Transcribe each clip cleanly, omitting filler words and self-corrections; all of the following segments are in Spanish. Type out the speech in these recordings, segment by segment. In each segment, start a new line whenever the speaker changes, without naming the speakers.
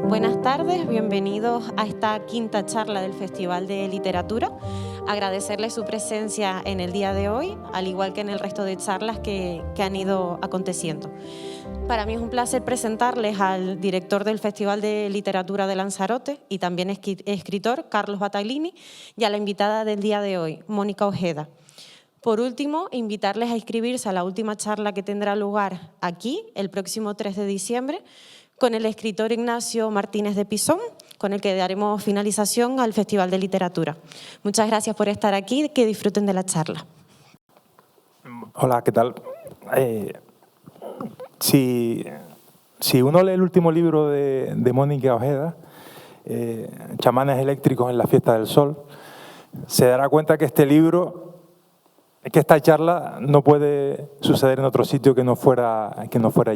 Buenas tardes, bienvenidos a esta quinta charla del Festival de Literatura. Agradecerles su presencia en el día de hoy, al igual que en el resto de charlas que han ido aconteciendo. Para mí es un placer presentarles al director del Festival de Literatura de Lanzarote y también escritor, Carlos Battaglini, y a la invitada del día de hoy, Mónica Ojeda. Por último, invitarles a inscribirse a la última charla que tendrá lugar aquí, el próximo 3 de diciembre, con el escritor Ignacio Martínez de Pisón, con el que daremos finalización al Festival de Literatura. Muchas gracias por estar aquí, que disfruten de la charla.
Hola, ¿qué tal? Si uno lee el último libro de Mónica Ojeda, Chamanes eléctricos en la fiesta del sol, se dará cuenta que que esta charla no puede suceder en otro sitio que no fuera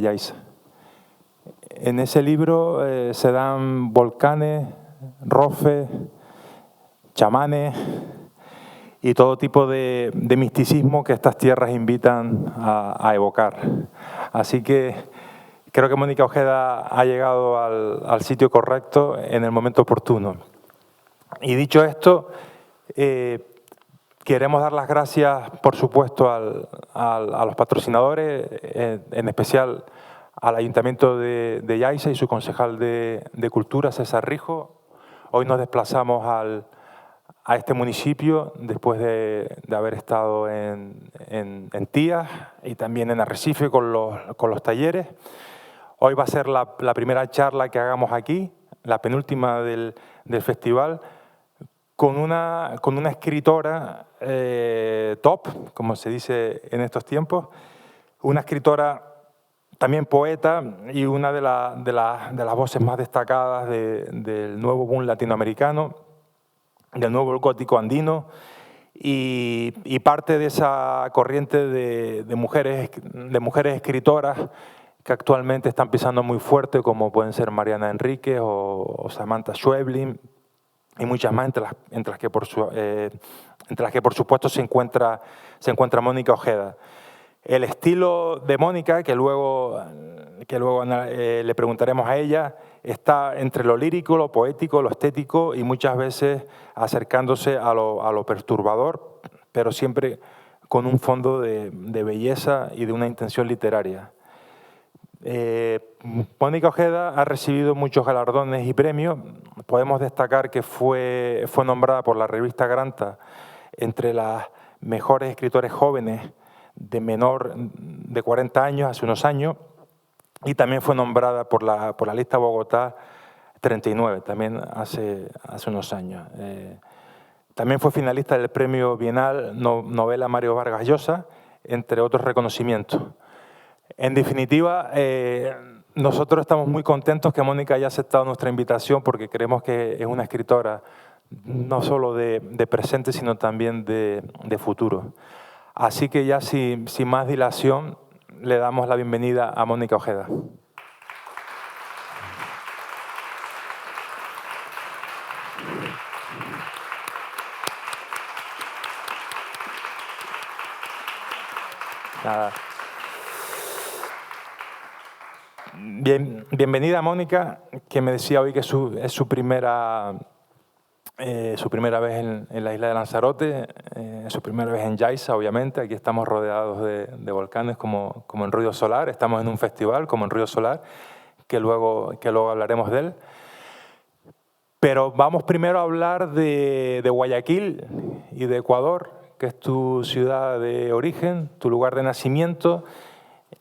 Yaiza. En ese libro se dan volcanes, rofes, chamanes y todo tipo de misticismo que estas tierras invitan a evocar. Así que creo que Mónica Ojeda ha llegado al sitio correcto en el momento oportuno. Y dicho esto, queremos dar las gracias, por supuesto, a los patrocinadores, en especial al Ayuntamiento de Yaiza y su concejal de Cultura, César Rijo. Hoy nos desplazamos a este municipio después de haber estado en Tías y también en Arrecife con los talleres. Hoy va a ser la primera charla que hagamos aquí, la penúltima del festival, con una escritora top, como se dice en estos tiempos, una escritora también poeta y una de las voces más destacadas del nuevo boom latinoamericano, del nuevo gótico andino, y parte de esa corriente de mujeres escritoras que actualmente están pisando muy fuerte, como pueden ser Mariana Enríquez o Samantha Schweblin, y muchas más, entre las que por supuesto se encuentra Mónica Ojeda. El estilo de Mónica, que luego le preguntaremos a ella, está entre lo lírico, lo poético, lo estético y muchas veces acercándose a lo perturbador, pero siempre con un fondo de belleza y de una intención literaria. Mónica Ojeda ha recibido muchos galardones y premios. Podemos destacar que fue nombrada por la revista Granta entre las mejores escritores jóvenes de menor de 40 años hace unos años, y también fue nombrada por la lista Bogotá 39, también hace unos años. También fue finalista del premio Bienal Novela Mario Vargas Llosa, entre otros reconocimientos. En definitiva, nosotros estamos muy contentos que Mónica haya aceptado nuestra invitación, porque creemos que es una escritora no solo de presente, sino también de futuro. Así que ya sin más dilación, le damos la bienvenida a Mónica Ojeda. Nada. Bienvenida, Mónica, que me decía hoy que es su primera vez en la isla de Lanzarote, su primera vez en Yaiza, obviamente. Aquí estamos rodeados de volcanes como en Ruido Solar, estamos en un festival como en Ruido Solar, que luego hablaremos de él. Pero vamos primero a hablar de Guayaquil y de Ecuador, que es tu ciudad de origen, tu lugar de nacimiento,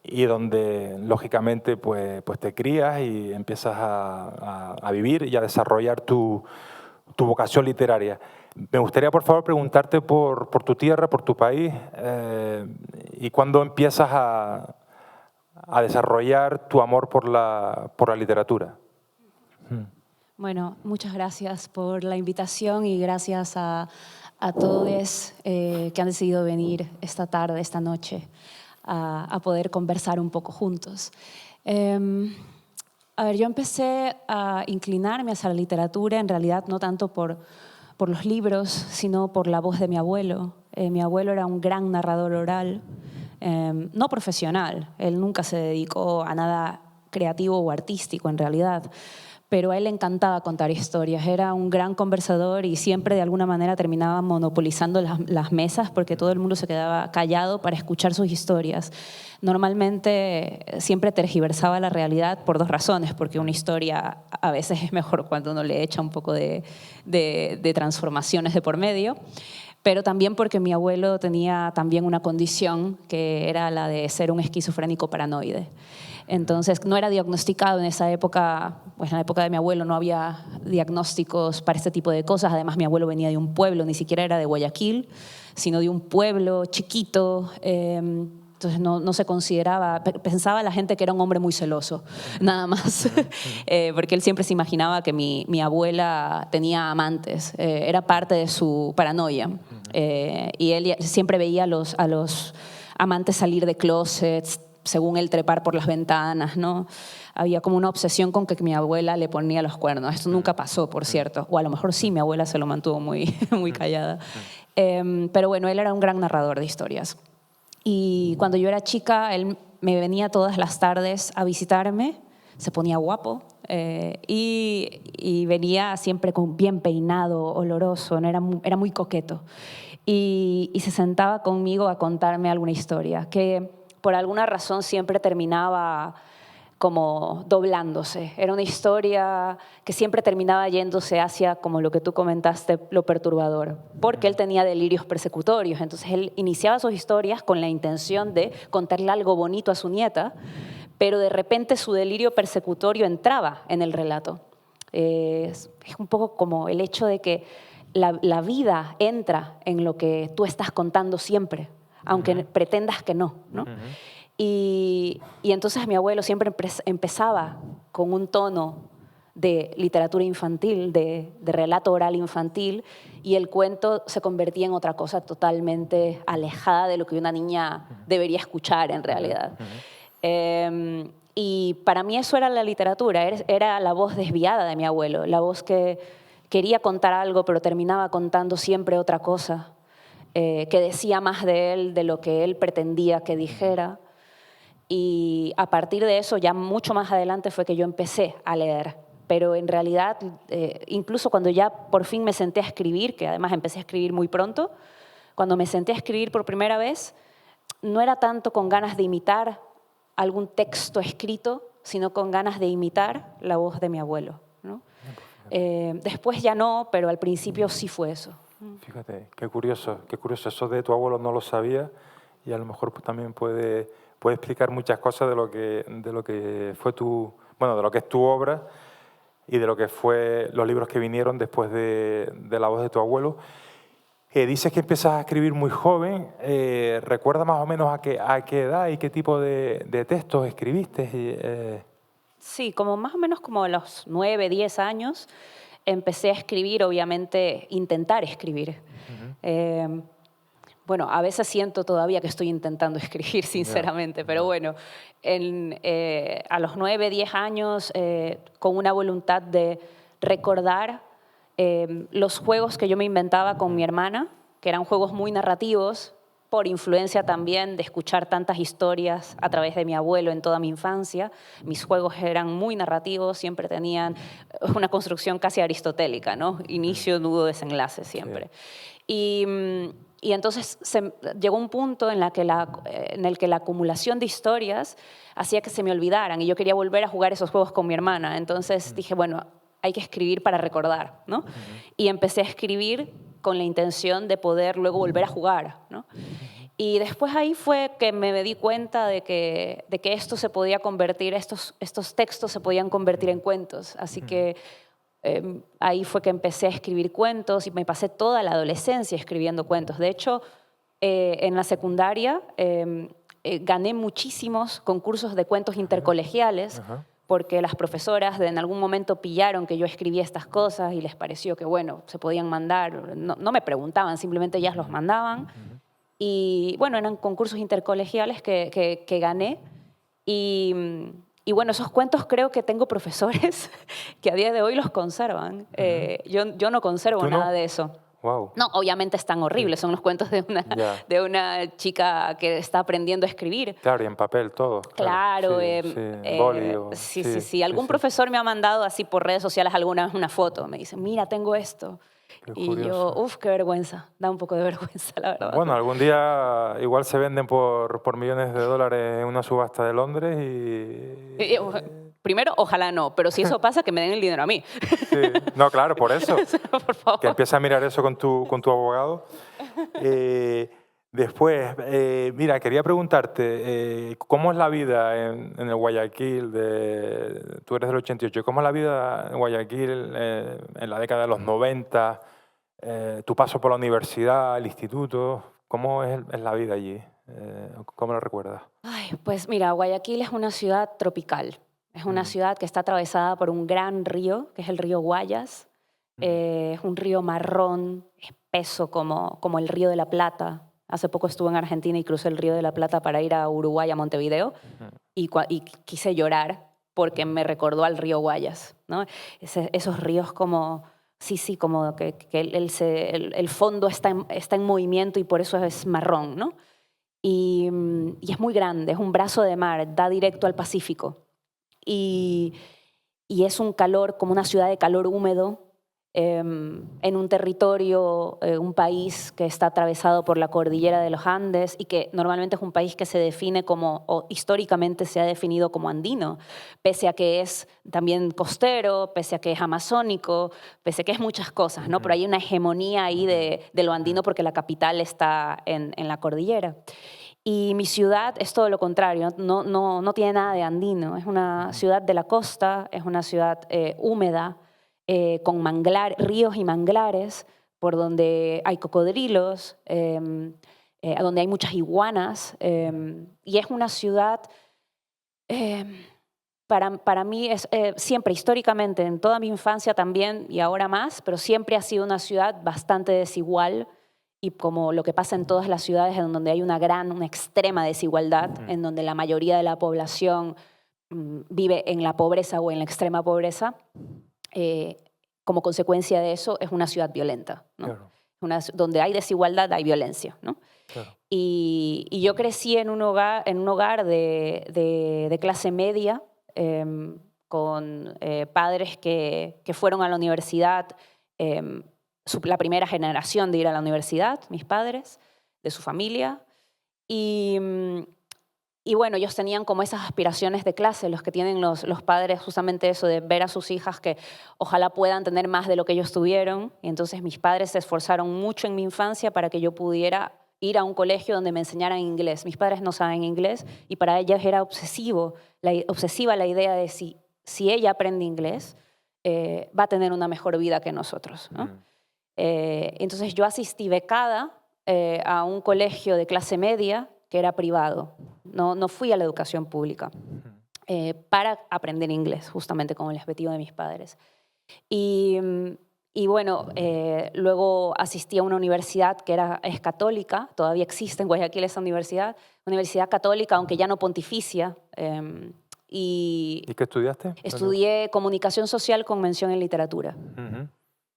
y donde lógicamente pues te crías y empiezas a vivir y a desarrollar tu vocación literaria. Me gustaría, por favor, preguntarte por tu tierra, por tu país, y cuándo empiezas a desarrollar tu amor por la literatura.
Bueno, muchas gracias por la invitación y gracias a todos que han decidido venir esta tarde, esta noche, a poder conversar un poco juntos. Yo empecé a inclinarme hacia la literatura, en realidad no tanto por los libros, sino por la voz de mi abuelo. Mi abuelo era un gran narrador oral, no profesional, él nunca se dedicó a nada creativo o artístico en realidad, pero a él le encantaba contar historias. Era un gran conversador y siempre de alguna manera terminaba monopolizando las mesas porque todo el mundo se quedaba callado para escuchar sus historias. Normalmente siempre tergiversaba la realidad por dos razones, porque una historia a veces es mejor cuando uno le echa un poco de transformaciones de por medio, pero también porque mi abuelo tenía también una condición que era la de ser un esquizofrénico paranoide. Entonces, no era diagnosticado en esa época, pues en la época de mi abuelo no había diagnósticos para este tipo de cosas. Además, mi abuelo venía de un pueblo, ni siquiera era de Guayaquil, sino de un pueblo chiquito. Entonces, no se consideraba, pensaba la gente que era un hombre muy celoso, nada más. Porque él siempre se imaginaba que mi abuela tenía amantes, era parte de su paranoia. Y él siempre veía a los amantes salir de closets, según él trepar por las ventanas, ¿no? Había como una obsesión con que mi abuela le ponía los cuernos. Esto nunca pasó, por cierto. O a lo mejor sí, mi abuela se lo mantuvo muy, muy callada. Pero bueno, él era un gran narrador de historias. Y cuando yo era chica, él me venía todas las tardes a visitarme, se ponía guapo y venía siempre bien peinado, oloroso, ¿no? Era muy coqueto. Y se sentaba conmigo a contarme alguna historia que por alguna razón siempre terminaba como doblándose. Era una historia que siempre terminaba yéndose hacia, como lo que tú comentaste, lo perturbador, porque él tenía delirios persecutorios. Entonces él iniciaba sus historias con la intención de contarle algo bonito a su nieta, pero de repente su delirio persecutorio entraba en el relato. Es un poco como el hecho de que la vida entra en lo que tú estás contando siempre, aunque pretendas que no, ¿no? Y entonces mi abuelo siempre empezaba con un tono de literatura infantil, de relato oral infantil, y el cuento se convertía en otra cosa totalmente alejada de lo que una niña debería escuchar en realidad. Y para mí eso era la literatura, era la voz desviada de mi abuelo, la voz que quería contar algo pero terminaba contando siempre otra cosa, que decía más de él de lo que él pretendía que dijera. Y a partir de eso, ya mucho más adelante fue que yo empecé a leer. Pero en realidad, incluso cuando ya por fin me senté a escribir, que además empecé a escribir muy pronto, cuando me senté a escribir por primera vez, no era tanto con ganas de imitar algún texto escrito, sino con ganas de imitar la voz de mi abuelo, ¿no? Después ya no, pero al principio sí fue eso.
Fíjate, qué curioso. Eso de tu abuelo no lo sabía y a lo mejor pues, también puede explicar muchas cosas de lo que fue de lo que es tu obra y de lo que fue los libros que vinieron después de la voz de tu abuelo. Dices que empiezas a escribir muy joven. ¿Recuerdas más o menos a qué edad y qué tipo de textos escribiste?
Sí, más o menos como a los 9, 10 años empecé a escribir, obviamente intentar escribir. Bueno, a veces siento todavía que estoy intentando escribir, sinceramente, pero bueno, a los 9, 10 años, con una voluntad de recordar los juegos que yo me inventaba con mi hermana, que eran juegos muy narrativos, por influencia también de escuchar tantas historias a través de mi abuelo en toda mi infancia. Mis juegos eran muy narrativos, siempre tenían una construcción casi aristotélica, ¿no? Inicio, nudo, desenlace siempre. Sí. Y entonces llegó un punto en el que la acumulación de historias hacía que se me olvidaran y yo quería volver a jugar esos juegos con mi hermana. Entonces dije, bueno, hay que escribir para recordar, ¿no? Y empecé a escribir con la intención de poder luego volver a jugar, ¿no? Y después ahí fue que me di cuenta de que esto se podía convertir, estos textos se podían convertir en cuentos. Así que ahí fue que empecé a escribir cuentos y me pasé toda la adolescencia escribiendo cuentos. De hecho, en la secundaria gané muchísimos concursos de cuentos intercolegiales, porque las profesoras en algún momento pillaron que yo escribía estas cosas y les pareció que, bueno, se podían mandar. No me preguntaban, simplemente ellas los mandaban. Y, bueno, eran concursos intercolegiales que gané. Y, bueno, esos cuentos creo que tengo profesores que a día de hoy los conservan. Yo no conservo nada de eso.
Wow.
No, obviamente están horribles, son los cuentos de una chica que está aprendiendo a escribir.
Claro, y en papel todo.
Claro,
boli
sí. Algún profesor me ha mandado así por redes sociales alguna vez una foto. Me dice, mira, tengo esto.
Qué
y
curioso.
yo, qué vergüenza. Da un poco de vergüenza, la verdad.
Bueno, algún día igual se venden por millones de dólares en una subasta de Londres y...
Primero, ojalá no, pero si eso pasa, que me den el dinero a mí.
Sí. No, claro, por eso.
Por favor.
Que empieces a mirar eso con tu abogado. Después, mira, quería preguntarte, ¿cómo es la vida en el Guayaquil? Tú eres del 88, ¿cómo es la vida en Guayaquil en la década de los 90? Tu paso por la universidad, el instituto, ¿cómo es la vida allí? ¿Cómo lo recuerdas?
Ay, pues mira, Guayaquil es una ciudad tropical. Es una ciudad que está atravesada por un gran río, que es el río Guayas. Es un río marrón, espeso como el río de la Plata. Hace poco estuve en Argentina y crucé el río de la Plata para ir a Uruguay, a Montevideo, y quise llorar porque me recordó al río Guayas, ¿no? Esos ríos como... Sí, como que el fondo está en movimiento y por eso es marrón, ¿no? Y es muy grande, es un brazo de mar, da directo al Pacífico. Y es un calor, como una ciudad de calor húmedo, en un territorio, un país que está atravesado por la cordillera de los Andes y que normalmente es un país que se define como, o históricamente se ha definido como andino, pese a que es también costero, pese a que es amazónico, pese a que es muchas cosas, ¿no? Pero hay una hegemonía ahí de lo andino porque la capital está en la cordillera. Y mi ciudad es todo lo contrario, no tiene nada de andino. Es una ciudad de la costa, es una ciudad húmeda, con ríos y manglares, por donde hay cocodrilos, donde hay muchas iguanas. Y es una ciudad, para mí, siempre históricamente, en toda mi infancia también y ahora más, pero siempre ha sido una ciudad bastante desigual. Y como lo que pasa en todas las ciudades en donde hay una extrema desigualdad, en donde la mayoría de la población vive en la pobreza o en la extrema pobreza, como consecuencia de eso es una ciudad violenta, ¿no? Claro. Donde hay desigualdad hay violencia, ¿no? Claro. Y yo crecí en un hogar de clase media, con padres que fueron a la universidad, la primera generación de ir a la universidad, mis padres, de su familia. Y bueno, ellos tenían como esas aspiraciones de clase, los que tienen los padres, justamente eso de ver a sus hijas que ojalá puedan tener más de lo que ellos tuvieron. Y entonces mis padres se esforzaron mucho en mi infancia para que yo pudiera ir a un colegio donde me enseñaran inglés. Mis padres no saben inglés y para ellas era obsesiva la idea de si ella aprende inglés, va a tener una mejor vida que nosotros, ¿no? Entonces yo asistí becada a un colegio de clase media que era privado. No fui a la educación pública para aprender inglés, justamente con el objetivo de mis padres. Y bueno, luego asistí a una universidad que es católica, todavía existe en Guayaquil esa universidad católica, aunque ya no pontificia. ¿Y
qué estudiaste?
Estudié comunicación social con mención en literatura.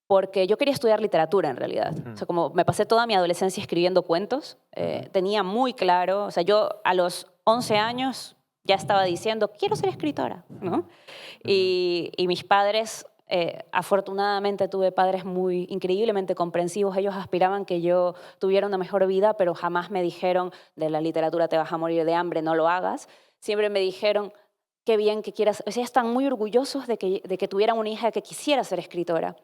Porque yo quería estudiar literatura en realidad. O sea, como me pasé toda mi adolescencia escribiendo cuentos, tenía muy claro, o sea, yo a los 11 años ya estaba diciendo, quiero ser escritora, ¿no? Y mis padres, afortunadamente tuve padres muy increíblemente comprensivos, ellos aspiraban que yo tuviera una mejor vida, pero jamás me dijeron, de la literatura te vas a morir de hambre, no lo hagas. Siempre me dijeron, qué bien que quieras, o sea, están muy orgullosos de que tuvieran una hija que quisiera ser escritora.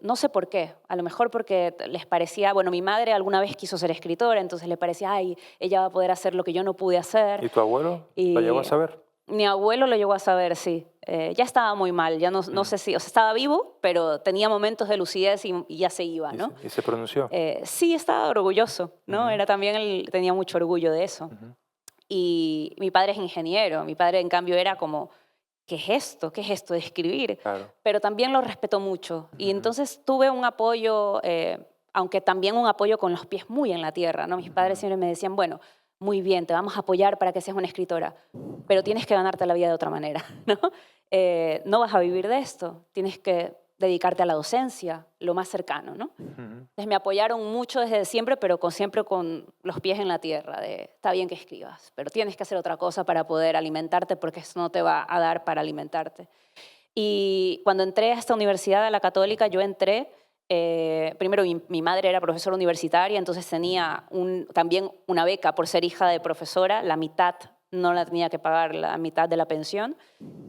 No sé por qué, a lo mejor porque les parecía, bueno, mi madre alguna vez quiso ser escritora, entonces le parecía, ay, ella va a poder hacer lo que yo no pude hacer.
¿Y tu abuelo lo llegó a saber?
Mi abuelo lo llegó a saber, sí. Ya estaba muy mal, ya no sé si, o sea, estaba vivo, pero tenía momentos de lucidez y ya se iba, ¿no?
¿Y se pronunció?
Sí, estaba orgulloso, ¿no? Era también él tenía mucho orgullo de eso. Y mi padre es ingeniero, mi padre en cambio era como, ¿qué es esto? ¿Qué es esto de escribir? Claro. Pero también lo respetó mucho. Y entonces tuve un apoyo, aunque también un apoyo con los pies muy en la tierra, ¿no? Mis padres siempre me decían, bueno, muy bien, te vamos a apoyar para que seas una escritora, pero tienes que ganarte la vida de otra manera, ¿no? No vas a vivir de esto, tienes que dedicarte a la docencia, lo más cercano, ¿no? Entonces me apoyaron mucho desde siempre, pero siempre con los pies en la tierra, de está bien que escribas, pero tienes que hacer otra cosa para poder alimentarte porque eso no te va a dar para alimentarte. Y cuando entré a esta universidad, a la Católica, yo entré, primero mi madre era profesora universitaria, entonces tenía también una beca por ser hija de profesora, la mitad no la tenía que pagar, la mitad de la pensión,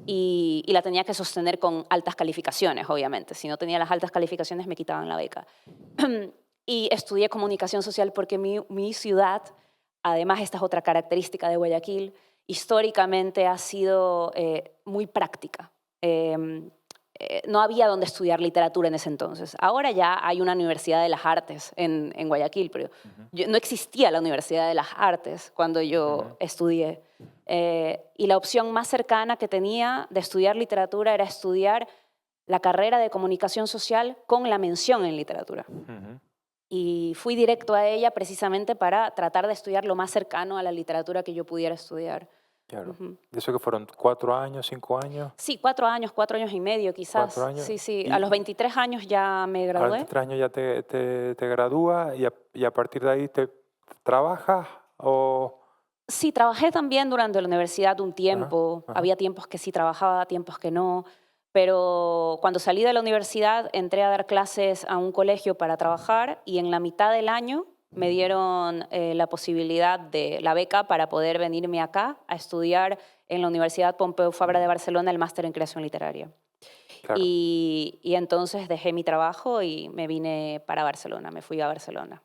y la tenía que sostener con altas calificaciones, obviamente. Si no tenía las altas calificaciones me quitaban la beca. Y estudié comunicación social porque mi ciudad, además esta es otra característica de Guayaquil, históricamente ha sido muy práctica. No había donde estudiar literatura en ese entonces. Ahora ya hay una Universidad de las Artes en Guayaquil, pero no existía la Universidad de las Artes cuando yo estudié. Y la opción más cercana que tenía de estudiar literatura era estudiar la carrera de comunicación social con la mención en literatura. Y fui directo a ella precisamente para tratar de estudiar lo más cercano a la literatura que yo pudiera estudiar.
Claro. ¿De eso que fueron 4 años, 5 años?
Sí, 4 años y medio quizás.
4 años.
Sí, sí. A los 23 años ya me gradué.
A los 23 años ya te gradúas y a partir de ahí te trabajas o...
Sí, trabajé también durante la universidad un tiempo. Había tiempos que sí trabajaba, tiempos que no. Pero cuando salí de la universidad entré a dar clases a un colegio para trabajar y en la mitad del año me dieron la posibilidad de la beca para poder venirme acá a estudiar en la Universidad Pompeu Fabra de Barcelona el máster en creación literaria. Claro. Y entonces dejé mi trabajo y me vine para Barcelona, me fui a Barcelona.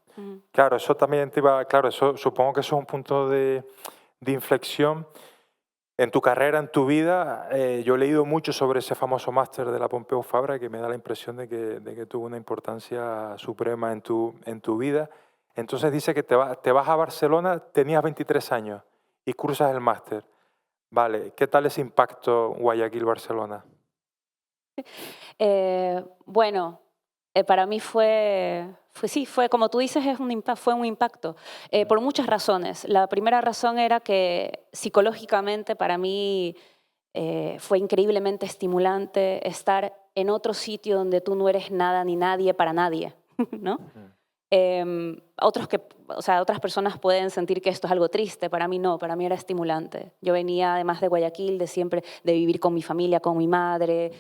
Claro, eso también te iba, claro, eso, supongo que eso es un punto de inflexión en tu carrera, en tu vida. Yo he leído mucho sobre ese famoso máster de la Pompeu Fabra que me da la impresión de que tuvo una importancia suprema en tu vida. Entonces dice que te vas a Barcelona, tenías 23 años y cursas el máster. Vale, ¿qué tal ese impacto Guayaquil-Barcelona?
Bueno, para mí fue como tú dices, fue un impacto por muchas razones. La primera razón era que psicológicamente para mí fue increíblemente estimulante estar en otro sitio donde tú no eres nada ni nadie para nadie, ¿no? Otras personas pueden sentir que esto es algo triste, para mí no, para mí era estimulante. Yo venía además de Guayaquil, de vivir con mi familia, con mi madre,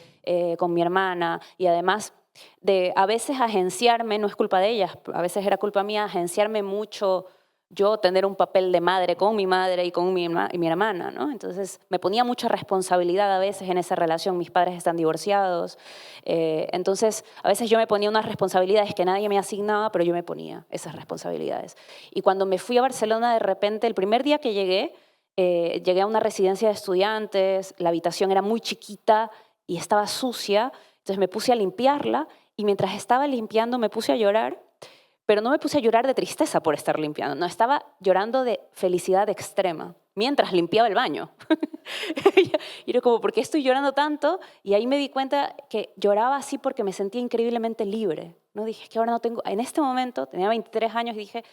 con mi hermana y además de a veces agenciarme, no es culpa de ellas, a veces era culpa mía, agenciarme mucho yo, tener un papel de madre con mi madre y con mi hermana, ¿no? Entonces me ponía mucha responsabilidad a veces en esa relación, mis padres están divorciados, entonces a veces yo me ponía unas responsabilidades que nadie me asignaba, pero yo me ponía esas responsabilidades. Y cuando me fui a Barcelona de repente, el primer día que llegué a una residencia de estudiantes, la habitación era muy chiquita y estaba sucia, entonces me puse a limpiarla y mientras estaba limpiando me puse a llorar, pero no me puse a llorar de tristeza por estar limpiando, no, estaba llorando de felicidad extrema mientras limpiaba el baño. Y era como, ¿por qué estoy llorando tanto? Y ahí me di cuenta que lloraba así porque me sentía increíblemente libre. ¿No? Dije, es que ahora no tengo, en este momento, tenía 23 años y dije,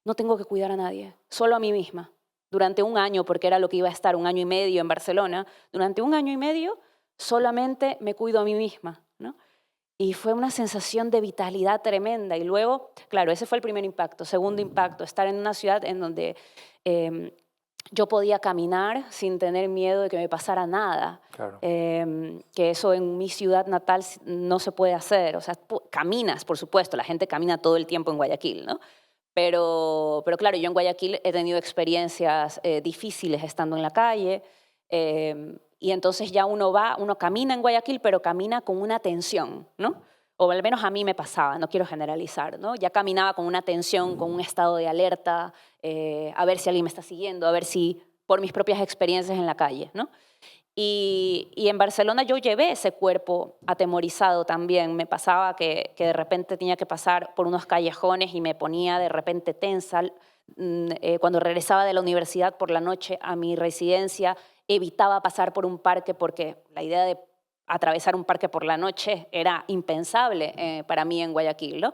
no tengo que cuidar a nadie, solo a mí misma. Durante un año, porque era lo que iba a estar 1 año y medio en Barcelona, durante 1 año y medio solamente me cuido a mí misma, ¿no? Y fue una sensación de vitalidad tremenda. Y luego, claro, ese fue el primer impacto. Segundo impacto, estar en una ciudad en donde yo podía caminar sin tener miedo de que me pasara nada. Claro. Que eso en mi ciudad natal no se puede hacer. O sea, caminas, por supuesto, la gente camina todo el tiempo en Guayaquil, ¿no? Pero claro, yo en Guayaquil he tenido experiencias difíciles estando en la calle. Y entonces ya uno camina en Guayaquil, pero camina con una tensión, ¿no? O al menos a mí me pasaba, no quiero generalizar, ¿no? Ya caminaba con una tensión, con un estado de alerta, a ver si alguien me está siguiendo, a ver si, por mis propias experiencias en la calle, ¿no? Y en Barcelona yo llevé ese cuerpo atemorizado también. Me pasaba que de repente tenía que pasar por unos callejones y me ponía de repente tensa. Cuando regresaba de la universidad por la noche a mi residencia, evitaba pasar por un parque porque la idea de atravesar un parque por la noche era impensable para mí en Guayaquil, ¿no?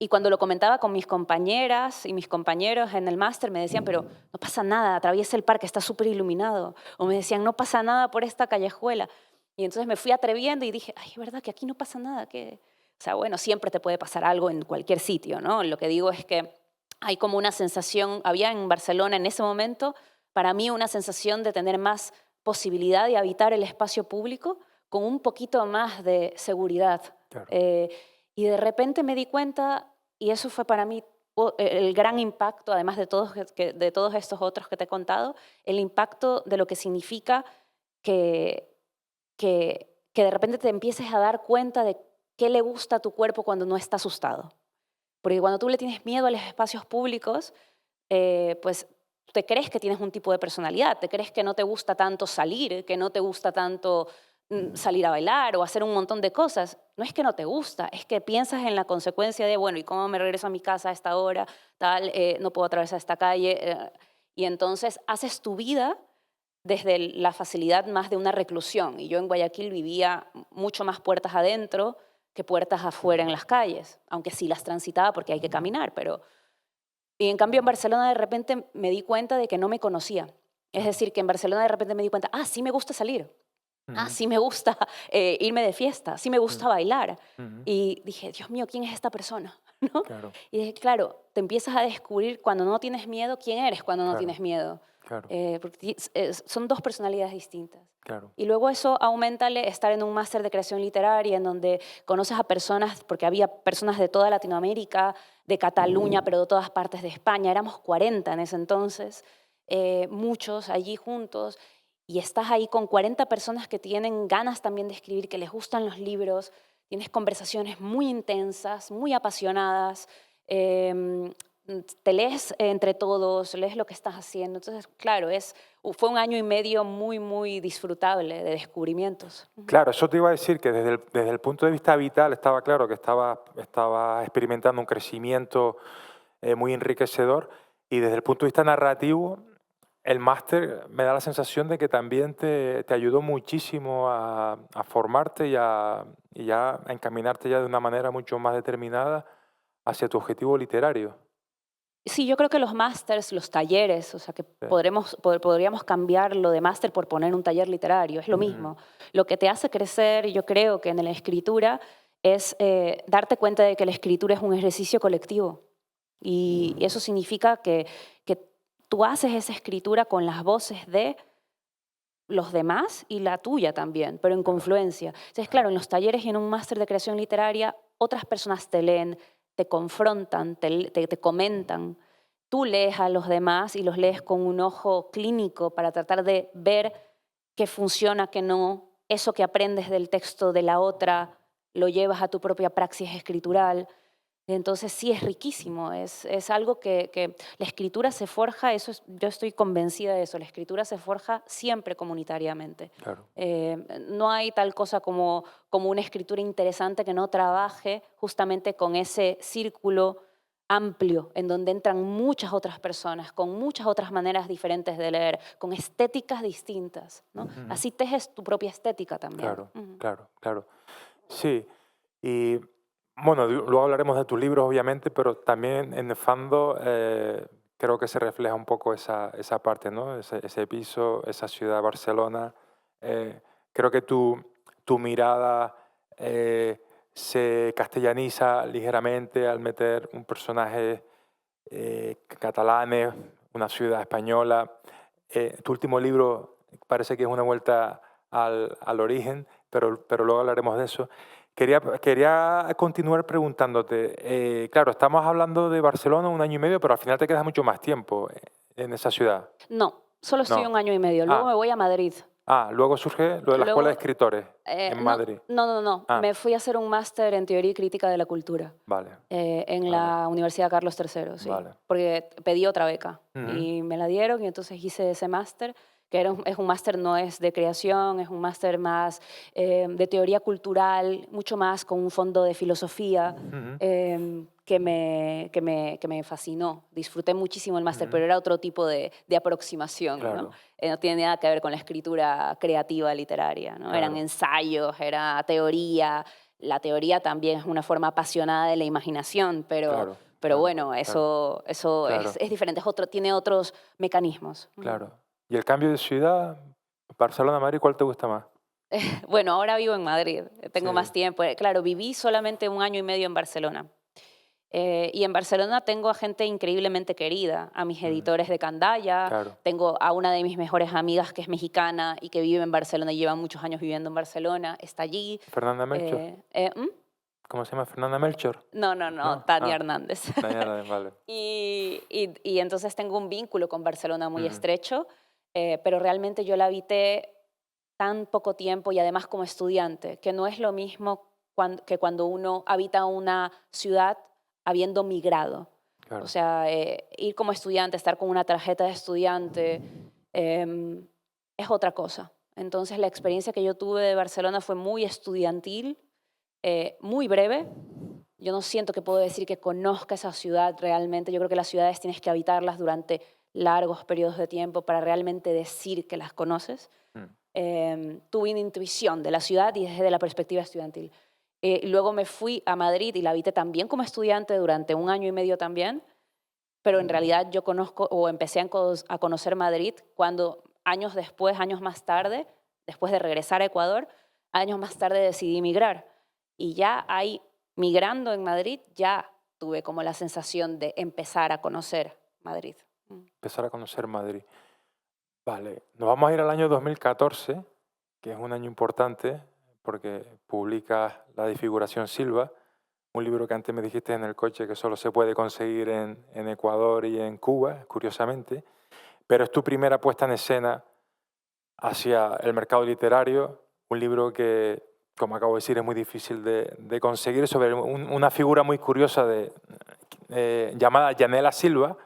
Y cuando lo comentaba con mis compañeras y mis compañeros en el máster me decían, pero no pasa nada, atraviesa el parque, está súper iluminado. O me decían, no pasa nada por esta callejuela. Y entonces me fui atreviendo y dije, ay, es verdad que aquí no pasa nada. O sea, bueno, siempre te puede pasar algo en cualquier sitio, ¿no? Lo que digo es que hay como una sensación, había en Barcelona en ese momento, para mí una sensación de tener más posibilidad de habitar el espacio público con un poquito más de seguridad.
Claro.
Y de repente me di cuenta, y eso fue para mí el gran impacto, además de todos estos otros que te he contado, el impacto de lo que significa que de repente te empieces a dar cuenta de qué le gusta a tu cuerpo cuando no está asustado. Porque cuando tú le tienes miedo a los espacios públicos, pues te crees que tienes un tipo de personalidad, te crees que no te gusta tanto salir, que no te gusta tanto salir a bailar o hacer un montón de cosas. No es que no te gusta, es que piensas en la consecuencia de, bueno, ¿y cómo me regreso a mi casa a esta hora? Tal, no puedo atravesar esta calle. Y entonces haces tu vida desde la facilidad más de una reclusión. Y yo en Guayaquil vivía mucho más puertas adentro que puertas afuera en las calles, aunque sí las transitaba porque hay que caminar, pero... Y en cambio en Barcelona de repente me di cuenta de que no me conocía. Es decir, que en Barcelona de repente me di cuenta, sí me gusta salir, sí me gusta irme de fiesta, sí me gusta bailar. Y dije, Dios mío, ¿quién es esta persona? ¿No?
Claro.
Y dije, claro, te empiezas a descubrir cuando no tienes miedo, quién eres cuando no
Claro.
tienes miedo.
Claro.
Porque son dos personalidades distintas.
Claro.
Y luego eso aumentale estar en un máster de creación literaria en donde conoces a personas, porque había personas de toda Latinoamérica, de Cataluña, pero de todas partes de España. Éramos 40 en ese entonces, muchos allí juntos. Y estás ahí con 40 personas que tienen ganas también de escribir, que les gustan los libros. Tienes conversaciones muy intensas, muy apasionadas. Te lees entre todos, lees lo que estás haciendo. Entonces, claro, fue un año y medio muy, muy disfrutable de descubrimientos.
Claro, eso te iba a decir que desde el punto de vista vital estaba claro que estaba experimentando un crecimiento muy enriquecedor, y desde el punto de vista narrativo, el máster me da la sensación de que también te ayudó muchísimo a formarte y a encaminarte ya de una manera mucho más determinada hacia tu objetivo literario.
Sí, yo creo que los másters, los talleres, o sea, que podríamos cambiarlo de máster por poner un taller literario, es lo mismo. Lo que te hace crecer, yo creo que en la escritura, es darte cuenta de que la escritura es un ejercicio colectivo. Y eso significa que tú haces esa escritura con las voces de los demás y la tuya también, pero en confluencia. Entonces, claro, en los talleres y en un máster de creación literaria, otras personas te leen, te confrontan, te comentan. Tú lees a los demás y los lees con un ojo clínico para tratar de ver qué funciona, qué no. Eso que aprendes del texto de la otra lo llevas a tu propia praxis escritural. Entonces sí es riquísimo, es algo que la escritura se forja, yo estoy convencida de eso, la escritura se forja siempre comunitariamente.
Claro.
No hay tal cosa como una escritura interesante que no trabaje justamente con ese círculo amplio en donde entran muchas otras personas, con muchas otras maneras diferentes de leer, con estéticas distintas, ¿no? Así tejes tu propia estética también.
Claro, claro. Sí, y bueno, luego hablaremos de tus libros, obviamente, pero también en el fondo creo que se refleja un poco esa parte, ¿no? Ese piso, esa ciudad, Barcelona. Creo que tu mirada se castellaniza ligeramente al meter un personaje catalán, una ciudad española. Tu último libro parece que es una vuelta al origen, pero luego hablaremos de eso. Quería continuar preguntándote, claro, estamos hablando de Barcelona 1 año y medio, pero al final te quedas mucho más tiempo en esa ciudad.
No, solo estoy 1 año y medio, luego me voy a Madrid.
Luego surge lo de la Escuela de Escritores en Madrid.
No. Me fui a hacer un máster en Teoría y Crítica de la Cultura.
Vale.
En la Universidad Carlos III, sí.
Vale.
Porque pedí otra beca y me la dieron y entonces hice ese máster, que es un máster, no es de creación, es un máster más de teoría cultural, mucho más con un fondo de filosofía que me fascinó. Disfruté muchísimo el máster, pero era otro tipo de aproximación,
Claro.
¿no? No tiene nada que ver con la escritura creativa literaria, ¿no?
Claro.
Eran ensayos, era teoría. La teoría también es una forma apasionada de la imaginación, pero bueno, eso es diferente, tiene otros mecanismos.
Claro. ¿Y el cambio de ciudad, Barcelona-Madrid, cuál te gusta más?
Bueno, ahora vivo en Madrid, tengo
Sí,
más tiempo. Claro, viví solamente 1 año y medio en Barcelona. Y en Barcelona tengo a gente increíblemente querida, a mis
mm,
editores de Candaya,
claro.
tengo a una de mis mejores amigas que es mexicana y que vive en Barcelona y lleva muchos años viviendo en Barcelona, está allí.
¿Fernanda Melchor?
¿Mm?
¿Cómo se llama? ¿Fernanda Melchor?
No, no, no,
¿No?
Tania
Ah,
Hernández.
Daniela, vale.
Y entonces tengo un vínculo con Barcelona muy
Mm,
estrecho, pero realmente yo la habité tan poco tiempo y además como estudiante, que no es lo mismo que cuando uno habita una ciudad habiendo migrado. O
claro.
sea, ir como estudiante, estar con una tarjeta de estudiante, em, es otra cosa. Entonces la experiencia que yo tuve de Barcelona fue muy estudiantil, muy breve. Yo no siento que puedo decir que conozca esa ciudad realmente. Yo creo que las ciudades tienes que habitarlas durante largos periodos de tiempo para realmente decir que las conoces.
Mm,
Tuve una intuición de la ciudad y desde la perspectiva estudiantil. Luego me fui a Madrid y la habité también como estudiante durante 1 año y medio también, pero en realidad yo conozco o empecé a conocer Madrid cuando años después, años más tarde, después de regresar a Ecuador, años más tarde decidí emigrar. Y ya ahí, migrando en Madrid, ya tuve como la sensación de empezar a conocer Madrid.
empezar a conocer Madrid. Vale, nos vamos a ir al año 2014, que es un año importante porque publicas La Desfiguración Silva, un libro que antes me dijiste en el coche que solo se puede conseguir en Ecuador y en Cuba, curiosamente, pero es tu primera puesta en escena hacia el mercado literario, un libro que, como acabo de decir, es muy difícil de conseguir, sobre una figura muy curiosa llamada Yanela Silva.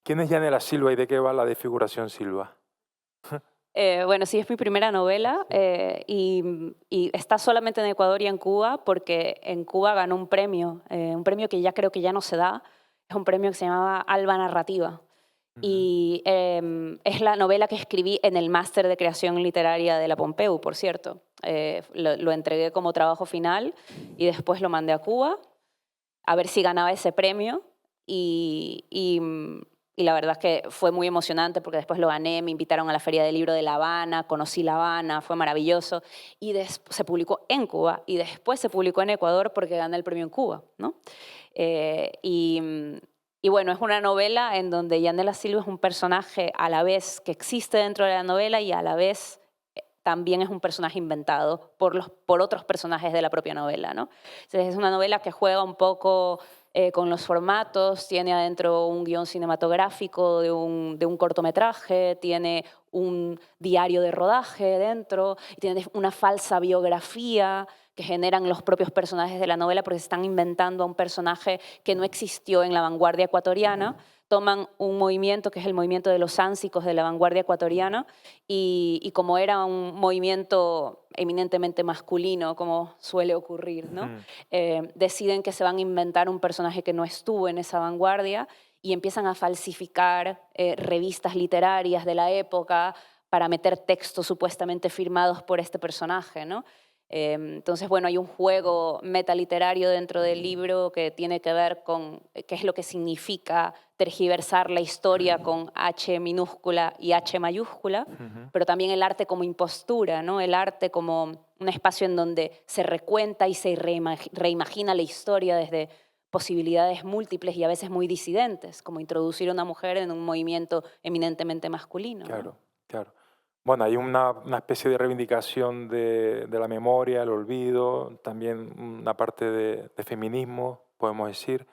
¿Quién es Yanela Silva y de qué va La Desfiguración Silva?
Bueno, sí, es mi primera novela
Sí.
y está solamente en Ecuador y en Cuba porque en Cuba ganó un premio que ya creo que ya no se da, es un premio que se llamaba Alba Narrativa.
Ujú.
Y es la novela que escribí en el máster de creación literaria de la Pompeu, por cierto. Lo entregué como trabajo final y después lo mandé a Cuba a ver si ganaba ese premio y la verdad es que fue muy emocionante porque después lo gané, me invitaron a la Feria del Libro de La Habana, conocí La Habana, fue maravilloso y se publicó en Cuba y después se publicó en Ecuador porque gané el premio en Cuba, ¿no? Eh, y, mm, y bueno, es una novela en donde Yanela Silva es un personaje a la vez que existe dentro de la novela y a la vez también es un personaje inventado por otros personajes de la propia novela, ¿no? Entonces es una novela que juega un poco con los formatos, tiene adentro un guión cinematográfico de un cortometraje, tiene un diario de rodaje dentro, y tiene una falsa biografía que generan los propios personajes de la novela porque se están inventando a un personaje que no existió en la vanguardia ecuatoriana. Toman un movimiento que es el movimiento de los sánsicos de la vanguardia ecuatoriana y como era un movimiento eminentemente masculino, como suele ocurrir, ¿no?
Mm,
Deciden que se van a inventar un personaje que no estuvo en esa vanguardia y empiezan a falsificar revistas literarias de la época para meter textos supuestamente firmados por este personaje, ¿no? Entonces, bueno, hay un juego metaliterario dentro del libro que tiene que ver con qué es lo que significa tergiversar la historia con H minúscula y H mayúscula,
ujú.
pero también el arte como impostura, ¿no? El arte como un espacio en donde se recuenta y se reimagina la historia desde posibilidades múltiples y a veces muy disidentes, como introducir a una mujer en un movimiento eminentemente masculino, ¿no?
Claro, claro. Bueno, hay una especie de reivindicación de la memoria, el olvido, también una parte de feminismo, podemos decir.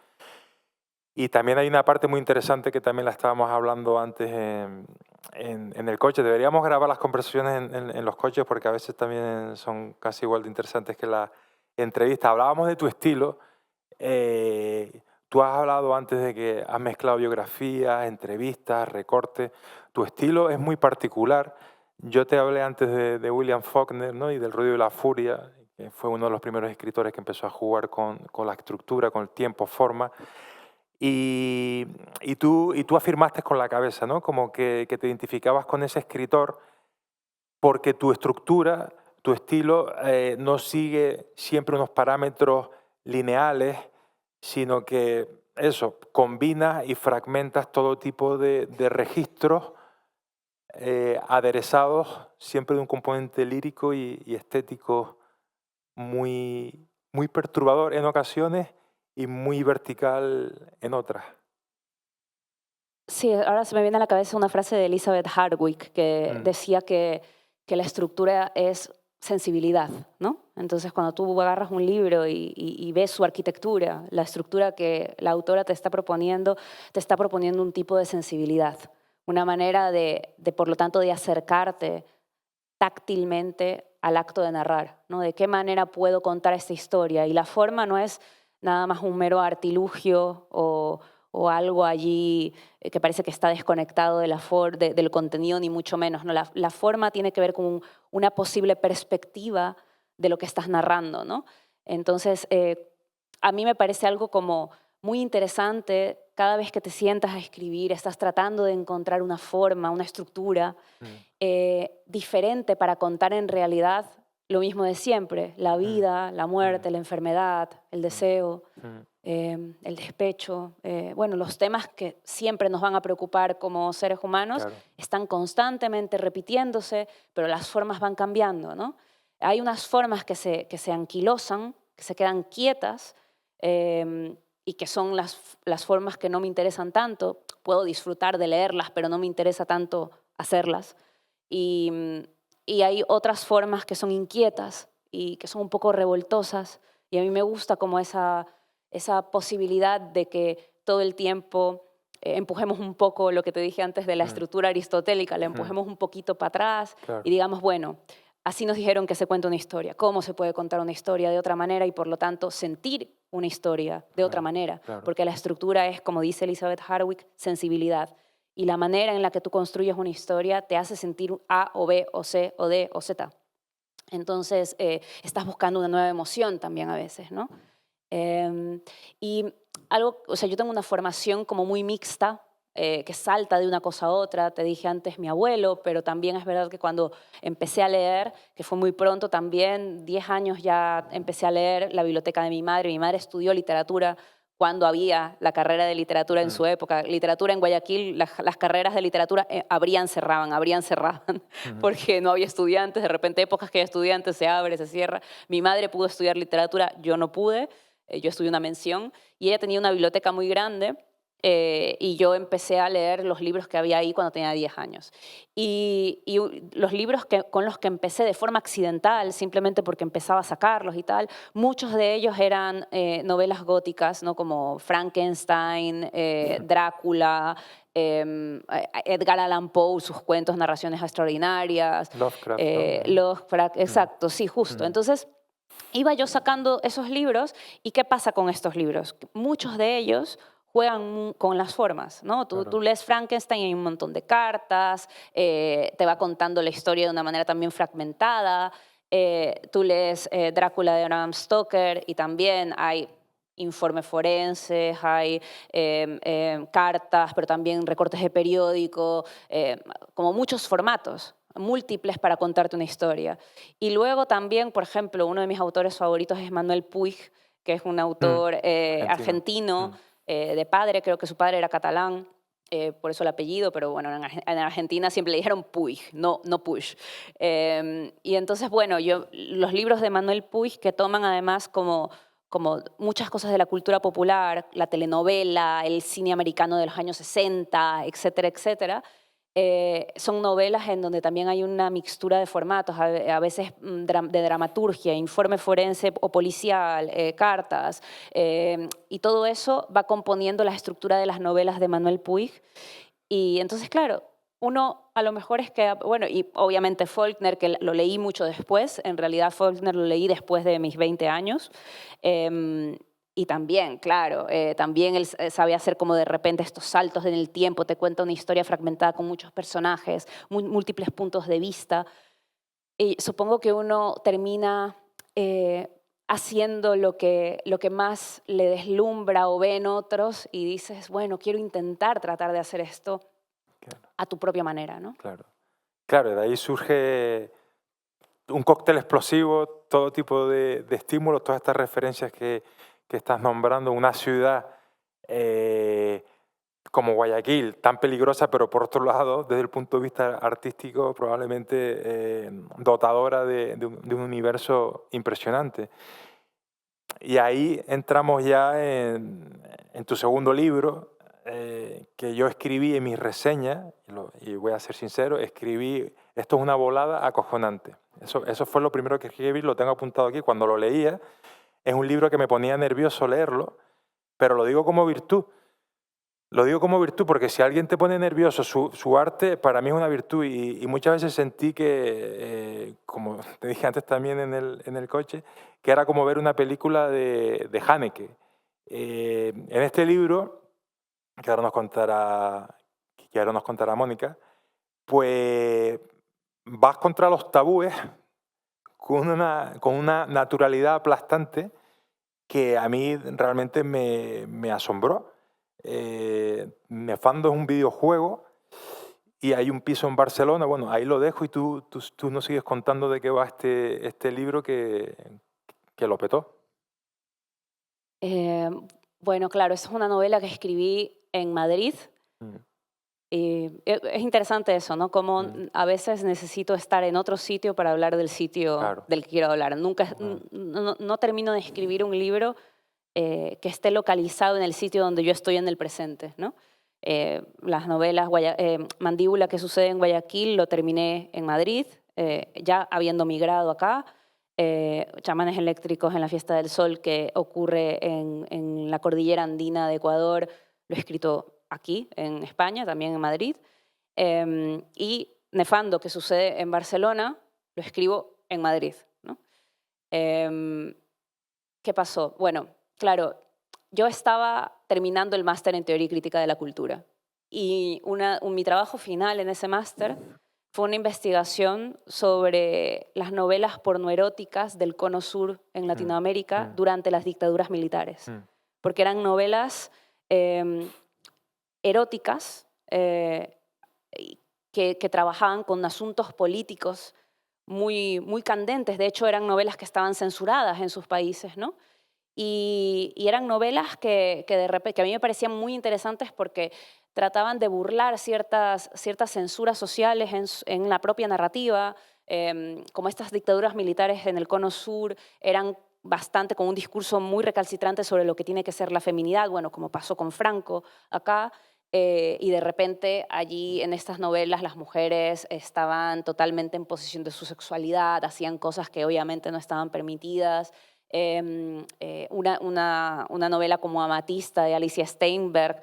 Y también hay una parte muy interesante que también la estábamos hablando antes en el coche. Deberíamos grabar las conversaciones en los coches porque a veces también son casi igual de interesantes que la entrevista. Hablábamos de tu estilo. Tú has hablado antes de que has mezclado biografías, entrevistas, recortes. Tu estilo es muy particular. Yo te hablé antes de William Faulkner, ¿no? Y del Ruido y la Furia, que fue uno de los primeros escritores que empezó a jugar con la estructura, con el tiempo, forma. Y, y tú afirmaste con la cabeza, ¿no? Como que te identificabas con ese escritor porque tu estructura, tu estilo, no sigue siempre unos parámetros lineales, sino que eso, combinas y fragmentas todo tipo de registros aderezados siempre de un componente lírico y estético muy, muy perturbador en ocasiones y muy vertical en otras.
Sí, ahora se me viene a la cabeza una frase de Elizabeth Hardwick que decía que la estructura es sensibilidad, ¿no? Entonces, cuando tú agarras un libro y ves su arquitectura, la estructura que la autora te está proponiendo un tipo de sensibilidad, una manera por lo tanto, de acercarte táctilmente al acto de narrar, ¿no? De qué manera puedo contar esta historia. Y la forma no es nada más un mero artilugio o algo allí que parece que está desconectado del contenido, ni mucho menos, ¿no? La forma tiene que ver con una posible perspectiva de lo que estás narrando, ¿no? Entonces, a mí me parece algo como muy interesante. Cada vez que te sientas a escribir, estás tratando de encontrar una forma, una estructura diferente para contar en realidad lo mismo de siempre: la vida, la muerte, la enfermedad, el deseo, el despecho. Bueno, los temas que siempre nos van a preocupar como seres humanos,
Claro.
están constantemente repitiéndose, pero las formas van cambiando, ¿no? Hay unas formas que se anquilosan, que se quedan quietas, y que son las formas que no me interesan tanto. Puedo disfrutar de leerlas, pero no me interesa tanto hacerlas. Y hay otras formas que son inquietas y que son un poco revoltosas, y a mí me gusta como esa posibilidad de que todo el tiempo empujemos un poco lo que te dije antes de la estructura aristotélica, la empujemos un poquito para atrás.
Claro.
Y digamos, bueno, así nos dijeron que se cuenta una historia. ¿Cómo se puede contar una historia de otra manera y, por lo tanto, sentir una historia de otra manera?
Claro.
Porque la estructura es, como dice Elizabeth Hardwick, sensibilidad. Y la manera en la que tú construyes una historia te hace sentir A o B o C o D o Z. Entonces, estás buscando una nueva emoción también a veces, ¿no? Y o sea, yo tengo una formación como muy mixta, que salta de una cosa a otra. Te dije antes mi abuelo, pero también es verdad que cuando empecé a leer, que fue muy pronto también, 10 años ya empecé a leer la biblioteca de mi madre. Mi madre estudió literatura cuando había la carrera de literatura en su época. Literatura en Guayaquil, las carreras de literatura abrían, cerraban, porque no había estudiantes. De repente, épocas que hay estudiantes, se abre, se cierra. Mi madre pudo estudiar literatura, yo no pude. Yo estudié una mención, y ella tenía una biblioteca muy grande, y yo empecé a leer los libros que había ahí cuando tenía 10 años. Y los libros con los que empecé de forma accidental, simplemente porque empezaba a sacarlos y tal, muchos de ellos eran novelas góticas, ¿no? Como Frankenstein, Drácula, Edgar Allan Poe, sus cuentos, narraciones extraordinarias.
Lovecraft, ¿no?
Lovecraft, exacto, sí, justo. Entonces, iba yo sacando esos libros. ¿Y qué pasa con estos libros? Muchos de ellos juegan con las formas, ¿no? Tú lees Frankenstein y hay un montón de cartas, te va contando la historia de una manera también fragmentada. Tú lees Drácula de Bram Stoker y también hay informes forenses, hay cartas, pero también recortes de periódico, como muchos formatos múltiples para contarte una historia. Y luego también, por ejemplo, uno de mis autores favoritos es Manuel Puig, que es un autor argentino, de padre, creo que su padre era catalán, por eso el apellido, pero bueno, en Argentina siempre le dijeron Puig, no Puig. Y entonces, bueno, los libros de Manuel Puig, que toman además como muchas cosas de la cultura popular, la telenovela, el cine americano de los años 60, etcétera, etcétera. Son novelas en donde también hay una mixtura de formatos, a veces de dramaturgia, informe forense o policial, cartas, y todo eso va componiendo la estructura de las novelas de Manuel Puig. Y entonces, claro, uno a lo mejor es que, bueno, y obviamente Faulkner, que lo leí mucho después, en realidad Faulkner lo leí después de mis 20 años, y también, claro, también él sabe hacer como de repente estos saltos en el tiempo, te cuenta una historia fragmentada con muchos personajes, múltiples puntos de vista. Y supongo que uno termina haciendo lo que más le deslumbra o ve en otros, y dices, bueno, quiero intentar tratar de hacer esto a tu propia manera, ¿no?
Claro. Claro, de ahí surge un cóctel explosivo, todo tipo de estímulos, todas estas referencias que estás nombrando, una ciudad como Guayaquil, tan peligrosa, pero por otro lado, desde el punto de vista artístico, probablemente dotadora de un universo impresionante. Y ahí entramos ya en tu segundo libro, que yo escribí en mis reseñas, y voy a ser sincero, escribí, esto es una volada acojonante. Eso fue lo primero que escribí, lo tengo apuntado aquí. Cuando lo leía, es un libro que me ponía nervioso leerlo, pero lo digo como virtud. Lo digo como virtud porque si alguien te pone nervioso, su arte para mí es una virtud y muchas veces sentí que, como te dije antes también en el coche, que era como ver una película de Haneke. En este libro, que ahora nos contará Mónica, pues vas contra los tabúes con una naturalidad aplastante que a mí realmente me asombró. Nefando es un videojuego y hay un piso en Barcelona. Bueno, ahí lo dejo y tú nos sigues contando de qué va este libro que lo petó.
Bueno, claro, esa es una novela que escribí en Madrid. Y es interesante eso, ¿no? Como a veces necesito estar en otro sitio para hablar del sitio
Claro.
del que quiero hablar. Nunca, no termino de escribir un libro que esté localizado en el sitio donde yo estoy en el presente, ¿no? Las novelas Mandíbula, que sucede en Guayaquil, lo terminé en Madrid, ya habiendo migrado acá. Chamanes eléctricos en la Fiesta del Sol, que ocurre en la cordillera andina de Ecuador, lo he escrito aquí, en España, también en Madrid. Y Nefando, que sucede en Barcelona, lo escribo en Madrid, ¿no? ¿Qué pasó? Bueno, claro, yo estaba terminando el máster en Teoría y Crítica de la Cultura y mi trabajo final en ese máster fue una investigación sobre las novelas pornoeróticas del Cono Sur en Latinoamérica durante las dictaduras militares, porque eran novelas eróticas que trabajaban con asuntos políticos muy, muy candentes. De hecho, eran novelas que estaban censuradas en sus países, ¿no? Y eran novelas que de repente, que a mí me parecían muy interesantes porque trataban de burlar ciertas censuras sociales en la propia narrativa, como estas dictaduras militares en el Cono Sur eran bastante con un discurso muy recalcitrante sobre lo que tiene que ser la feminidad, bueno, como pasó con Franco acá, y de repente allí en estas novelas las mujeres estaban totalmente en posesión de su sexualidad, hacían cosas que obviamente no estaban permitidas. Una novela como Amatista de Alicia Steinberg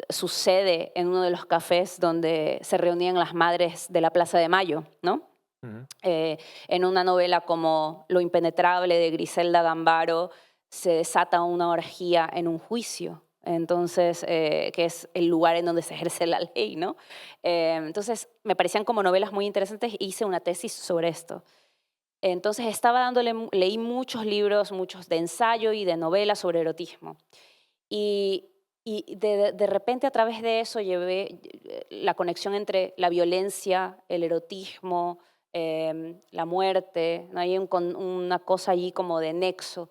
sucede en uno de los cafés donde se reunían las madres de la Plaza de Mayo, ¿no? En una novela como Lo impenetrable de Griselda Gambaro se desata una orgía en un juicio, entonces, que es el lugar en donde se ejerce la ley, ¿no? Entonces, me parecían como novelas muy interesantes e hice una tesis sobre esto. Entonces, leí muchos libros, muchos de ensayo y de novela sobre erotismo. Y de repente a través de eso llevé la conexión entre la violencia, el erotismo, la muerte, ¿no? Hay una cosa allí como de nexo.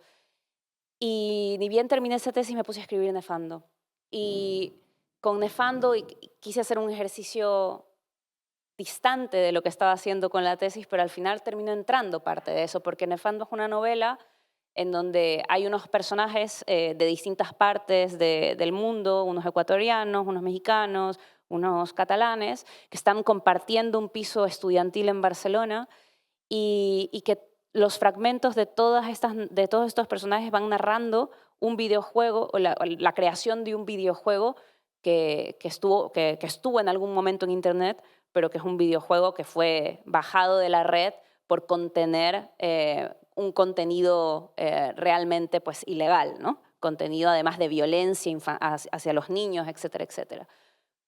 Y ni bien terminé esa tesis me puse a escribir Nefando. Y con Nefando quise hacer un ejercicio distante de lo que estaba haciendo con la tesis, pero al final terminó entrando parte de eso, porque Nefando es una novela en donde hay unos personajes de distintas partes del mundo, unos ecuatorianos, unos mexicanos, unos catalanes, que están compartiendo un piso estudiantil en Barcelona y que los fragmentos de todos estos personajes van narrando un videojuego, o la creación de un videojuego que estuvo en algún momento en Internet, pero que es un videojuego que fue bajado de la red por contener un contenido realmente pues, ilegal, ¿no? Contenido además de violencia hacia los niños, etcétera, etcétera.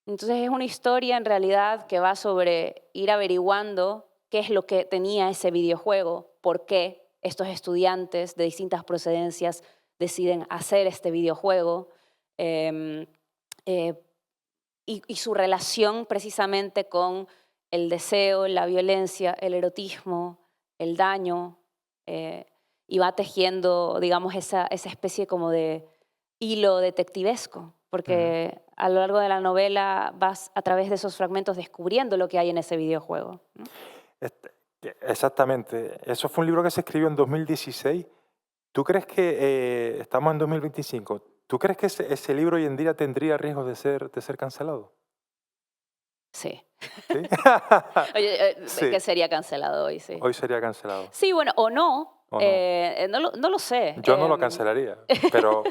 Entonces es una historia en realidad que va sobre ir averiguando qué es lo que tenía ese videojuego, por qué estos estudiantes de distintas procedencias deciden hacer este videojuego y su relación precisamente con el deseo, la violencia, el erotismo, el daño, y va tejiendo, digamos, esa especie como de y lo detectivesco, porque a lo largo de la novela vas a través de esos fragmentos descubriendo lo que hay en ese videojuego, ¿no?
Exactamente. Eso fue un libro que se escribió en 2016. ¿Tú crees que estamos en 2025? ¿Tú crees que ese libro hoy en día tendría riesgo de ser cancelado?
Sí.
¿Sí?
Oye,
Sí,
que sería cancelado hoy, sí.
hoy sería cancelado.
Sí, bueno, o no,
¿O no?
no lo sé.
Yo no lo cancelaría, pero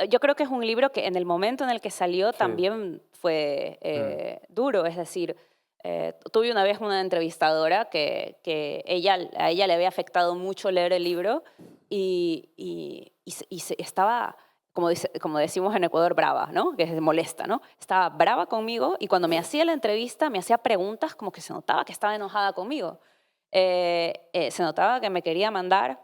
Yo creo que es un libro que en el momento en el que salió
sí.
también fue duro, es decir, tuve una vez una entrevistadora que a ella le había afectado mucho leer el libro estaba, como decimos en Ecuador, brava, ¿no? Que es molesta, ¿no? Estaba brava conmigo y cuando me hacía la entrevista me hacía preguntas como que se notaba que estaba enojada conmigo. Se notaba que me quería mandar.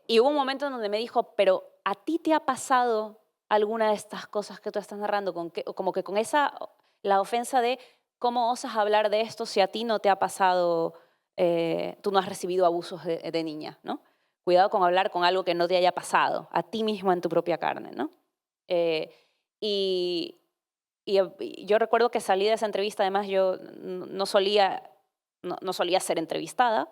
Y hubo un momento en donde me dijo, pero ¿a ti te ha pasado alguna de estas cosas que tú estás narrando? Como que con la ofensa de cómo osas hablar de esto si a ti no te ha pasado, tú no has recibido abusos de niña, ¿no? Cuidado con hablar con algo que no te haya pasado, a ti mismo en tu propia carne, ¿no? Eh, y, y yo recuerdo que salí de esa entrevista, además yo no solía ser entrevistada,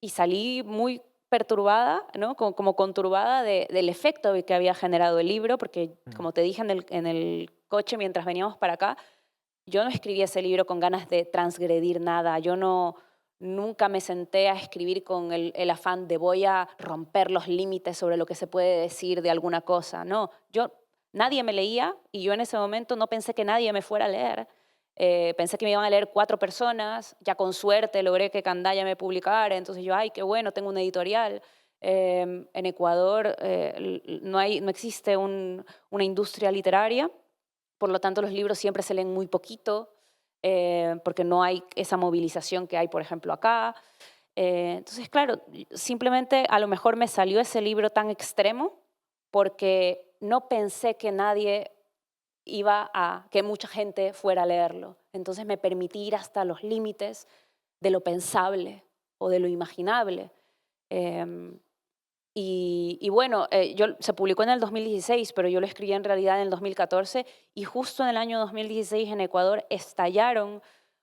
y salí muy perturbada, ¿no? Como conturbada del efecto que había generado el libro, porque como te dije en el coche mientras veníamos para acá, yo no escribí ese libro con ganas de transgredir nada, nunca me senté a escribir con el afán de voy a romper los límites sobre lo que se puede decir de alguna cosa, no, nadie me leía y yo en ese momento no pensé que nadie me fuera a leer. Pensé que me iban a leer 4 personas, ya con suerte logré que Candaya me publicara, entonces yo, ay, qué bueno, tengo una editorial. En Ecuador no existe una industria literaria, por lo tanto los libros siempre se leen muy poquito, porque no hay esa movilización que hay, por ejemplo, acá. Entonces, claro, simplemente a lo mejor me salió ese libro tan extremo porque no pensé que que mucha gente fuera a leerlo. Entonces me permití ir hasta los límites de lo pensable o de lo imaginable. Y bueno, se publicó en el 2016, pero yo lo escribí en realidad en el 2014 y justo en el año 2016 en Ecuador estallaron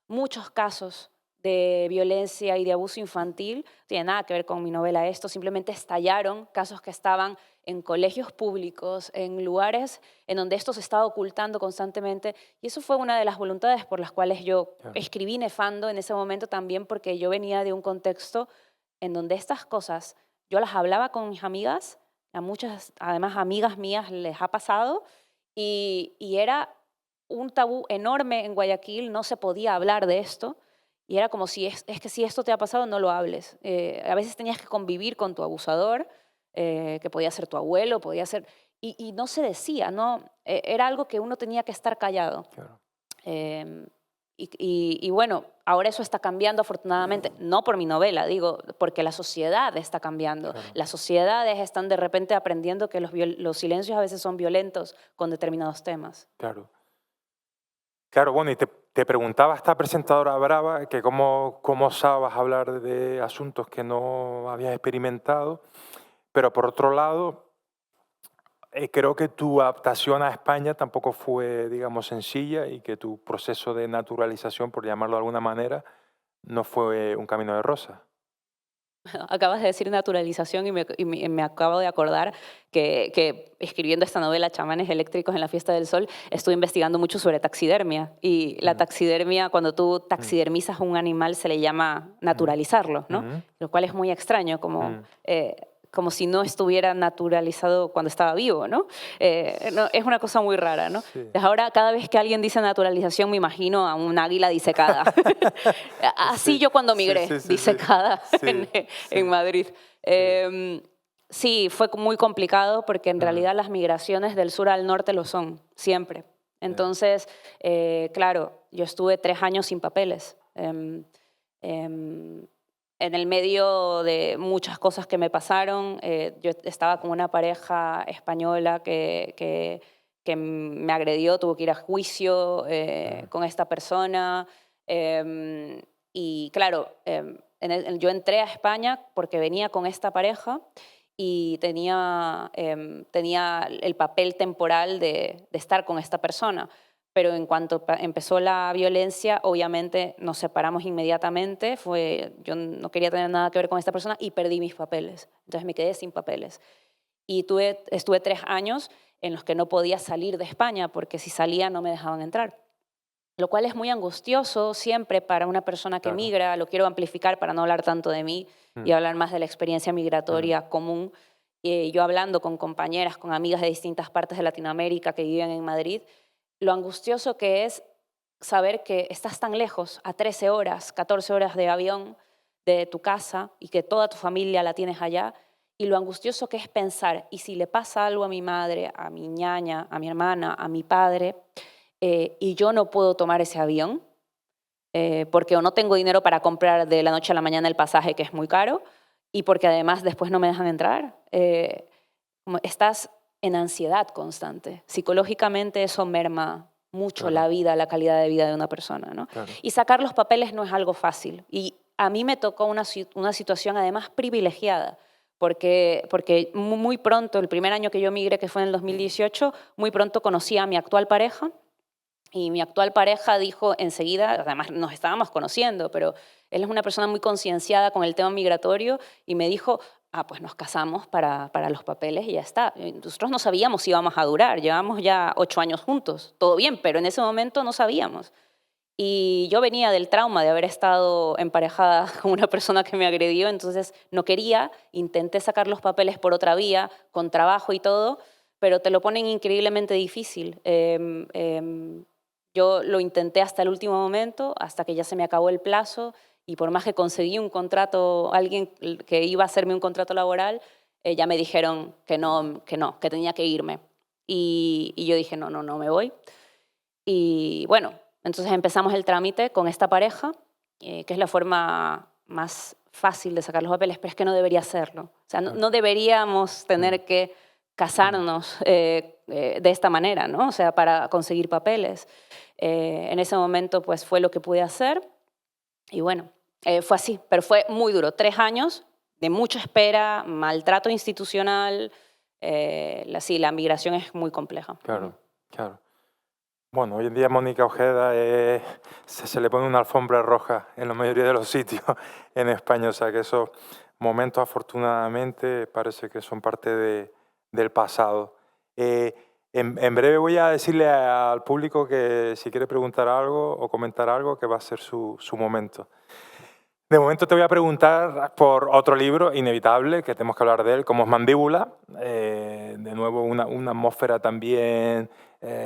muchos casos de violencia y de abuso infantil. No tiene nada que ver con mi novela esto, simplemente estallaron casos que estaban en colegios públicos, en lugares en donde esto se estaba ocultando constantemente. Y eso fue una de las voluntades por las cuales yo escribí Nefando en ese momento también, porque yo venía de un contexto en donde estas cosas yo las hablaba con mis amigas, a muchas, además amigas mías les ha pasado, y era un tabú enorme en Guayaquil, no se podía hablar de esto, y era como si es que si esto te ha pasado, no lo hables. A veces tenías que convivir con tu abusador, que podía ser tu abuelo, podía ser... Y no se decía, ¿no? Era algo que uno tenía que estar callado.
Claro.
Y bueno, ahora eso está cambiando afortunadamente, no por mi novela, digo, porque la sociedad está cambiando.
Claro.
Las sociedades están de repente aprendiendo que los silencios a veces son violentos con determinados temas.
Claro. Claro, bueno, y te preguntaba esta presentadora brava que cómo osabas hablar de asuntos que no habías experimentado, pero por otro lado, creo que tu adaptación a España tampoco fue, digamos, sencilla y que tu proceso de naturalización, por llamarlo de alguna manera, no fue un camino de rosas.
Acabas de decir naturalización y me acabo de acordar que escribiendo esta novela, Chamanes Eléctricos en la Fiesta del Sol, estuve investigando mucho sobre taxidermia. Y la taxidermia, cuando tú taxidermizas a un animal, se le llama naturalizarlo, ¿no? Lo cual es muy extraño, como si no estuviera naturalizado cuando estaba vivo, ¿no? No, es una cosa muy rara, ¿no?
Sí.
Ahora, cada vez que alguien dice naturalización, me imagino a un águila disecada. Así
Sí,
yo cuando migré,
sí, sí, sí,
disecada
sí,
en Madrid. Sí, fue muy complicado porque en realidad las migraciones del sur al norte lo son, siempre. Entonces, claro, yo estuve 3 años sin papeles. En el medio de muchas cosas que me pasaron, yo estaba con una pareja española que me agredió, tuvo que ir a juicio con esta persona. Y claro, yo entré a España porque venía con esta pareja y tenía el papel temporal de estar con esta persona. Pero en cuanto empezó la violencia, obviamente nos separamos inmediatamente. Yo no quería tener nada que ver con esta persona y perdí mis papeles. Entonces me quedé sin papeles. Y estuve 3 años en los que no podía salir de España porque si salía no me dejaban entrar. Lo cual es muy angustioso siempre para una persona que migra. Lo quiero amplificar para no hablar tanto de mí y hablar más de la experiencia migratoria común. Yo hablando con compañeras, con amigas de distintas partes de Latinoamérica que viven en Madrid, lo angustioso que es saber que estás tan lejos, a 13 horas, 14 horas de avión de tu casa y que toda tu familia la tienes allá, y lo angustioso que es pensar, y si le pasa algo a mi madre, a mi ñaña, a mi hermana, a mi padre, y yo no puedo tomar ese avión, porque o no tengo dinero para comprar de la noche a la mañana el pasaje, que es muy caro, y porque además después no me dejan entrar, estás en ansiedad constante. Psicológicamente eso merma mucho la vida, la calidad de vida de una persona, ¿no? Y sacar los papeles no es algo fácil. Y a mí me tocó una situación además privilegiada, porque muy pronto, el primer año que yo migré, que fue en el 2018, muy pronto conocí a mi actual pareja. Y mi actual pareja dijo enseguida, además nos estábamos conociendo, pero él es una persona muy concienciada con el tema migratorio y me dijo, pues nos casamos para los papeles y ya está. Nosotros no sabíamos si íbamos a durar, llevamos ya 8 años juntos, todo bien, pero en ese momento no sabíamos. Y yo venía del trauma de haber estado emparejada con una persona que me agredió, entonces no quería, intenté sacar los papeles por otra vía, con trabajo y todo, pero te lo ponen increíblemente difícil. Yo lo intenté hasta el último momento, hasta que ya se me acabó el plazo, y por más que conseguí un contrato, alguien que iba a hacerme un contrato laboral, ya me dijeron que no, que tenía que irme. Y yo dije, no me voy. Y bueno, entonces empezamos el trámite con esta pareja, que es la forma más fácil de sacar los papeles, pero es que no debería hacerlo. O sea, no deberíamos tener que casarnos de esta manera, ¿no? O sea, para conseguir papeles. En ese momento pues fue lo que pude hacer y bueno, fue así, pero fue muy duro. 3 años de mucha espera, maltrato institucional. Sí, la migración es muy compleja.
Claro. Bueno, hoy en día Mónica Ojeda se le pone una alfombra roja en la mayoría de los sitios en España, o sea que esos momentos afortunadamente parece que son parte del pasado. En breve voy a decirle al público que si quiere preguntar algo o comentar algo, que va a ser su momento. De momento te voy a preguntar por otro libro inevitable, que tenemos que hablar de él, como es Mandíbula. De nuevo, una atmósfera también,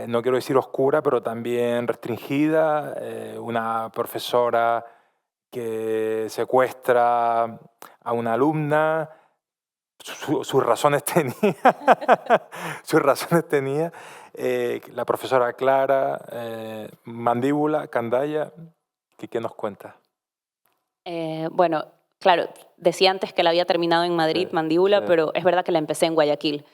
no quiero decir oscura, pero también restringida. Una profesora que secuestra a una alumna. Sus razones tenía. Sus razones tenía. La profesora Clara, Mandíbula, Candaya. ¿Qué nos cuenta?
Bueno, claro, decía antes que la había terminado en Madrid, Mandíbula, pero es verdad que la empecé en Guayaquil.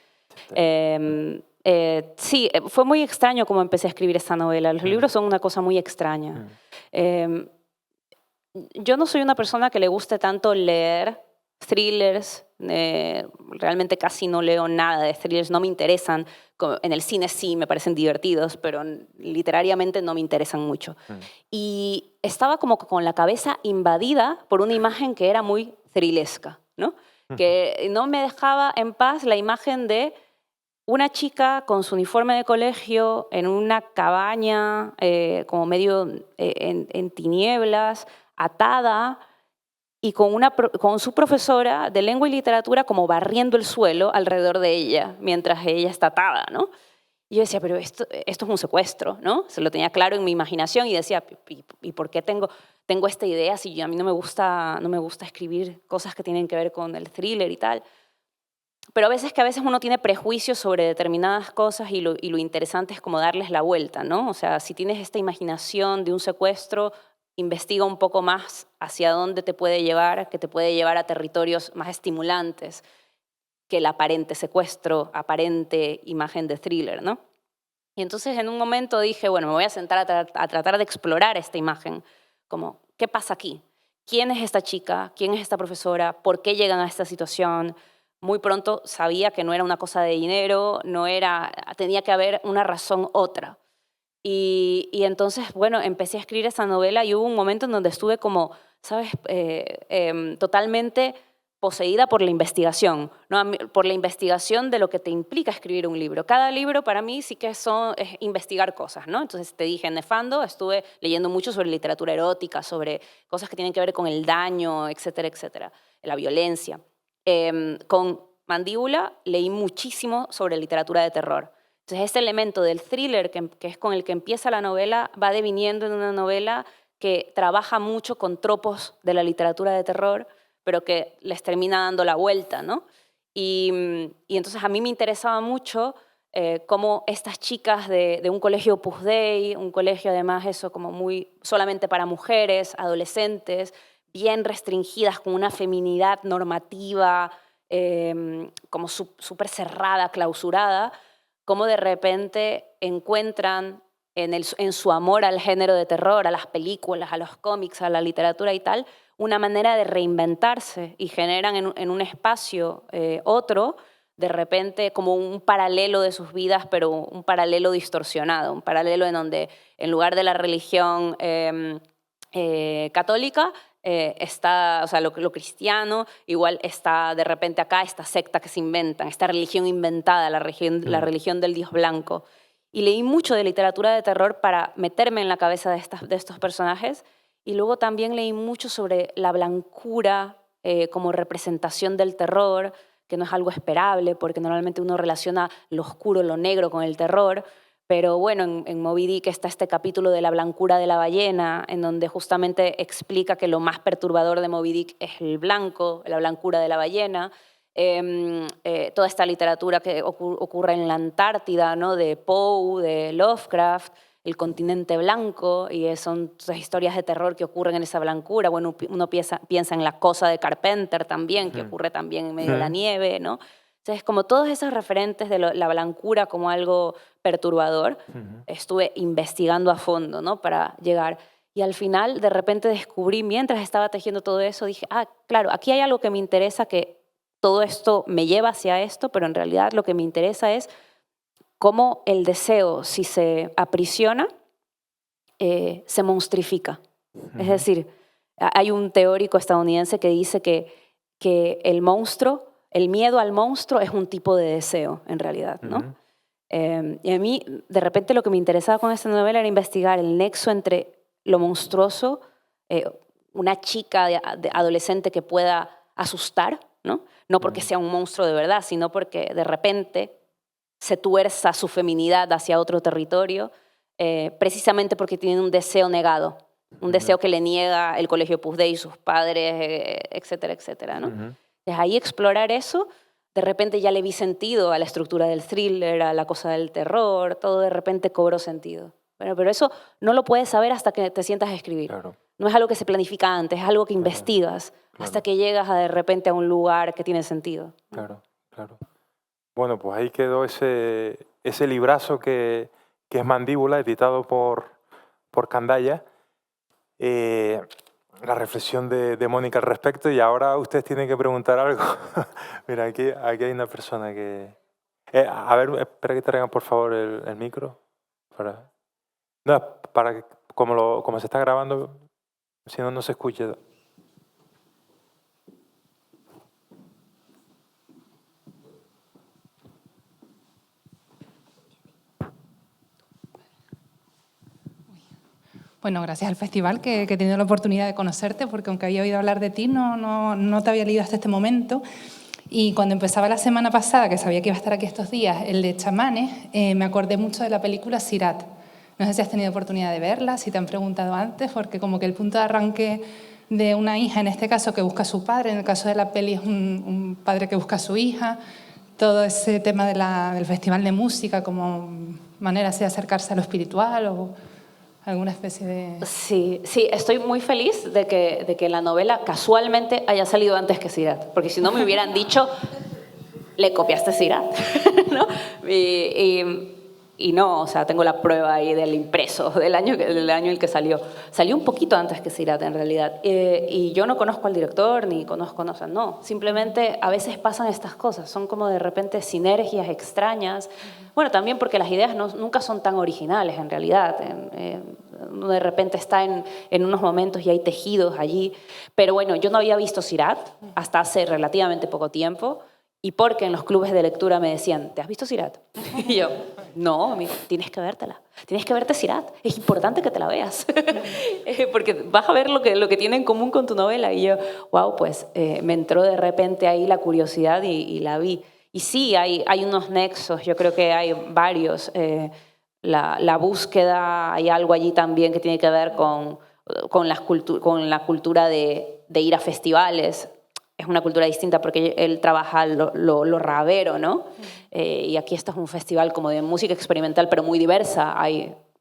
Sí, fue muy extraño cómo empecé a escribir esta novela. Los libros son una cosa muy extraña. Yo no soy una persona que le guste tanto leer thrillers. Realmente casi no leo nada de thrillers, no me interesan. En el cine sí me parecen divertidos, pero literariamente no me interesan mucho. Y estaba como con la cabeza invadida por una imagen que era muy thrillesca, ¿no? Que no me dejaba en paz la imagen de una chica con su uniforme de colegio en una cabaña, como medio en tinieblas, atada, y con su profesora de lengua y literatura como barriendo el suelo alrededor de ella, mientras ella está atada, ¿no? Y yo decía, pero esto es un secuestro, ¿no? Se lo tenía claro en mi imaginación y decía, ¿y por qué tengo esta idea si a mí no me gusta escribir cosas que tienen que ver con el thriller y tal? Pero a veces uno tiene prejuicios sobre determinadas cosas y lo interesante es como darles la vuelta, ¿no? O sea, si tienes esta imaginación de un secuestro, investiga un poco más hacia dónde te puede llevar, que te puede llevar a territorios más estimulantes que el aparente secuestro, aparente imagen de thriller, ¿no? Y entonces en un momento dije, bueno, me voy a sentar a tratar de explorar esta imagen, como, ¿qué pasa aquí? ¿Quién es esta chica? ¿Quién es esta profesora? ¿Por qué llegan a esta situación? muy pronto sabía que no era una cosa de dinero, tenía que haber una razón otra. Y entonces, bueno, empecé a escribir esa novela y hubo un momento en donde estuve como, ¿sabes? Totalmente poseída por la investigación, ¿no? Por la investigación de lo que te implica escribir un libro. Cada libro para mí sí que es investigar cosas, ¿no? Entonces te dije, en Nefando estuve leyendo mucho sobre literatura erótica, sobre cosas que tienen que ver con el daño, etcétera, etcétera, la violencia. Con Mandíbula leí muchísimo sobre literatura de terror. Entonces, este elemento del thriller, que es con el que empieza la novela, va deviniendo en una novela que trabaja mucho con tropos de la literatura de terror, pero que les termina dando la vuelta, ¿no? Y entonces a mí me interesaba mucho cómo estas chicas de un colegio Opus Dei, un colegio además eso como muy solamente para mujeres, adolescentes, bien restringidas, con una feminidad normativa, como súper cerrada, clausurada, cómo de repente encuentran en su amor al género de terror, a las películas, a los cómics, a la literatura y tal, una manera de reinventarse y generan en un espacio otro, de repente como un paralelo de sus vidas, pero un paralelo distorsionado, un paralelo en donde en lugar de la religión católica, está, o sea, lo cristiano, igual está de repente acá esta secta que se inventan, esta religión inventada, la religión del Dios blanco. Y leí mucho de literatura de terror para meterme en la cabeza de estos personajes, y luego también leí mucho sobre la blancura como representación del terror, que no es algo esperable, porque normalmente uno relaciona lo oscuro, lo negro con el terror. Pero bueno, en Moby Dick está este capítulo de la blancura de la ballena, en donde justamente explica que lo más perturbador de Moby Dick es el blanco, la blancura de la ballena. Toda esta literatura que ocurre en la Antártida, ¿no? De Poe, de Lovecraft, el continente blanco, y son historias de terror que ocurren en esa blancura. Bueno, uno piensa en La cosa de Carpenter también, que ocurre también en medio de la nieve, ¿no? Entonces, como todos esos referentes de la blancura como algo perturbador, estuve investigando a fondo, ¿no? Para llegar. Y al final, de repente descubrí, mientras estaba tejiendo todo eso, dije, claro, aquí hay algo que me interesa, que todo esto me lleva hacia esto, pero en realidad lo que me interesa es cómo el deseo, si se aprisiona, se monstrifica. Es decir, hay un teórico estadounidense que dice que el monstruo, el miedo al monstruo es un tipo de deseo, en realidad, ¿no? Y a mí, de repente, lo que me interesaba con esta novela era investigar el nexo entre lo monstruoso, una chica adolescente que pueda asustar, ¿no? No porque sea un monstruo de verdad, sino porque de repente se tuerza su feminidad hacia otro territorio, precisamente porque tiene un deseo negado, un deseo que le niega el colegio Opus Dei, sus padres, etcétera, etcétera, ¿no? Desde ahí explorar eso, de repente ya le vi sentido a la estructura del thriller, a la cosa del terror, todo de repente cobró sentido. Bueno, pero eso no lo puedes saber hasta que te sientas a escribir. Claro. No es algo que se planifica antes, es algo que investigas hasta que llegas de repente a un lugar que tiene sentido.
Claro, claro. Bueno, pues ahí quedó ese librazo que es Mandíbula, editado por Candaya. La reflexión de Mónica al respecto, y ahora ustedes tienen que preguntar algo. Mira, aquí hay una persona que... a ver, espera que traigan por favor el micro. No, para que como se está grabando, si no, no se escuche.
Bueno, gracias al festival que he tenido la oportunidad de conocerte, porque aunque había oído hablar de ti, no te había leído hasta este momento. Y cuando empezaba la semana pasada, que sabía que iba a estar aquí estos días, el de chamanes, me acordé mucho de la película Sirat. No sé si has tenido oportunidad de verla, si te han preguntado antes, porque como que el punto de arranque de una hija, en este caso, que busca a su padre, en el caso de la peli es un padre que busca a su hija, todo ese tema del festival de música como manera así de acercarse a lo espiritual o alguna especie de...
Sí, estoy muy feliz de que la novela casualmente haya salido antes que Sirat, porque si no me hubieran dicho, le copiaste Sirat, ¿no? Y no, o sea, tengo la prueba ahí del impreso, del año en el que salió. Salió un poquito antes que Sirat, en realidad. Y yo no conozco al director, ni conozco, no, o sea, no. Simplemente a veces pasan estas cosas, son como de repente sinergias extrañas. Bueno, también porque las ideas nunca son tan originales, en realidad. Uno de repente está en unos momentos y hay tejidos allí. Pero bueno, yo no había visto Sirat hasta hace relativamente poco tiempo. Y porque en los clubes de lectura me decían, ¿te has visto Sirat? Y yo, no, amigo, tienes que vértela. Tienes que verte Sirat. Es importante que te la veas. Porque vas a ver lo que tiene en común con tu novela. Y yo, wow, pues me entró de repente ahí la curiosidad y la vi. Y sí, hay unos nexos, yo creo que hay varios. La búsqueda, hay algo allí también que tiene que ver con la cultura de ir a festivales. Es una cultura distinta porque él trabaja lo rabero, ¿no? Y aquí esto es un festival como de música experimental, pero muy diversa.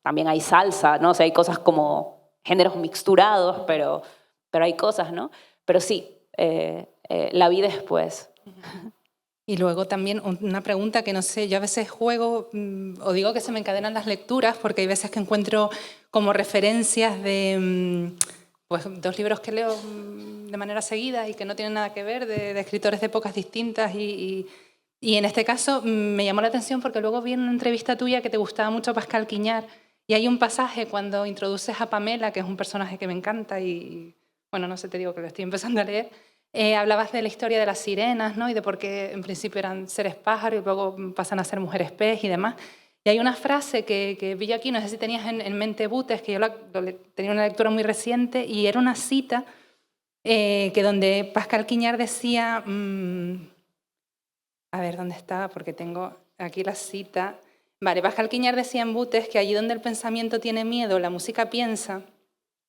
También hay salsa, ¿no? O sea, hay cosas como géneros mixturados, pero hay cosas, ¿no? Pero sí, la vi después.
Y luego también una pregunta que no sé, yo a veces juego o digo que se me encadenan las lecturas porque hay veces que encuentro como referencias de pues, 2 libros que leo de manera seguida y que no tienen nada que ver, de escritores de épocas distintas y en este caso me llamó la atención porque luego vi en una entrevista tuya que te gustaba mucho Pascal Quignard y hay un pasaje cuando introduces a Pamela, que es un personaje que me encanta y bueno, no sé, te digo que lo estoy empezando a leer. Hablabas de la historia de las sirenas, ¿no? Y de por qué en principio eran seres pájaros y luego pasan a ser mujeres pez y demás. Y hay una frase que vi yo aquí, no sé si tenías en mente Butes, que yo tenía una lectura muy reciente, y era una cita que donde Pascal Quignard decía, a ver, ¿dónde estaba? Porque tengo aquí la cita. Vale, Pascal Quignard decía en Butes que allí donde el pensamiento tiene miedo, la música piensa,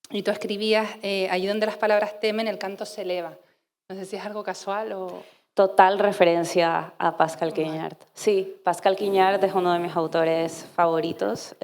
y tú escribías, allí donde las palabras temen, el canto se eleva. No sé si es algo casual o...
Total referencia a Pascal Quignard. Sí, Pascal Quignard es uno de mis autores favoritos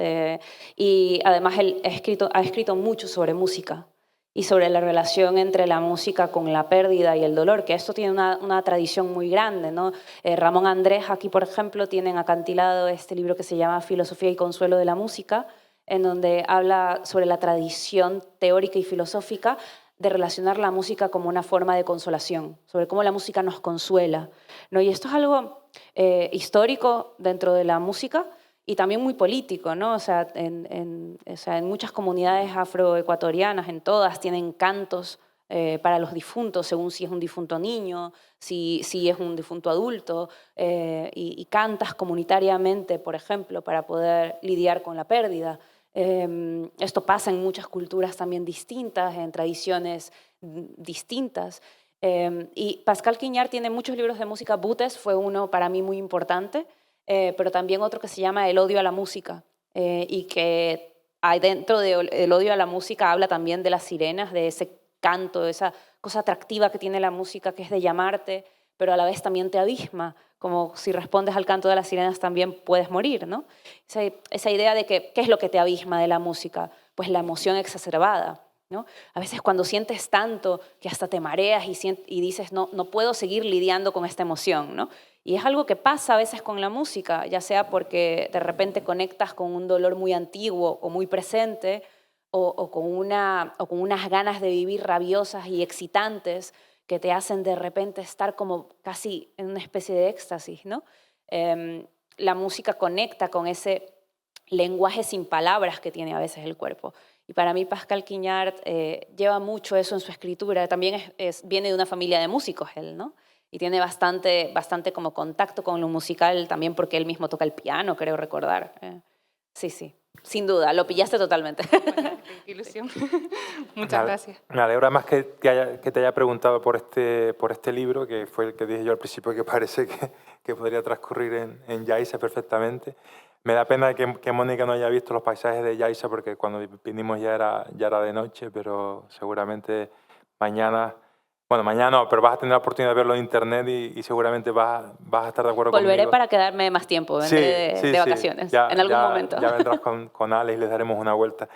y además él ha escrito mucho sobre música y sobre la relación entre la música con la pérdida y el dolor, que esto tiene una tradición muy grande, ¿no? Ramón Andrés aquí, por ejemplo, tienen acantilado este libro que se llama Filosofía y Consuelo de la Música, en donde habla sobre la tradición teórica y filosófica de relacionar la música como una forma de consolación, sobre cómo la música nos consuela, ¿no? Y esto es algo histórico dentro de la música y también muy político, ¿no? O sea, en muchas comunidades afroecuatorianas, en todas, tienen cantos para los difuntos, según si es un difunto niño, si es un difunto adulto, y cantas comunitariamente, por ejemplo, para poder lidiar con la pérdida. Esto pasa en muchas culturas también distintas, en tradiciones distintas. Y Pascal Quignard tiene muchos libros de música. Butes fue uno para mí muy importante, pero también otro que se llama El odio a la música, y que dentro del odio a la música habla también de las sirenas, de ese canto, de esa cosa atractiva que tiene la música, que es de llamarte, pero a la vez también te abisma, como si respondes al canto de las sirenas también puedes morir, ¿no? Esa idea de que, ¿qué es lo que te abisma de la música? Pues la emoción exacerbada, ¿no? A veces cuando sientes tanto que hasta te mareas y dices, no puedo seguir lidiando con esta emoción, ¿no? Y es algo que pasa a veces con la música, ya sea porque de repente conectas con un dolor muy antiguo o muy presente, o con unas ganas de vivir rabiosas y excitantes, que te hacen de repente estar como casi en una especie de éxtasis, ¿no? La música conecta con ese lenguaje sin palabras que tiene a veces el cuerpo. Y para mí Pascal Quignard lleva mucho eso en su escritura. También viene de una familia de músicos él, ¿no? Y tiene bastante como contacto con lo musical también porque él mismo toca el piano, creo recordar. Sí, sin duda, lo pillaste totalmente.
Bueno, qué ilusión. Muchas gracias.
Me alegra más que te haya preguntado por este libro, que fue el que dije yo al principio que parece que podría transcurrir en Yaiza perfectamente. Me da pena que Mónica no haya visto los paisajes de Yaiza porque cuando vinimos ya era de noche, pero seguramente mañana... Bueno, mañana no, pero vas a tener la oportunidad de verlo en internet y seguramente vas a estar de acuerdo conmigo.
Volveré para quedarme más tiempo, vendré de vacaciones, en algún momento.
Ya vendrás con Alex y les daremos una vuelta.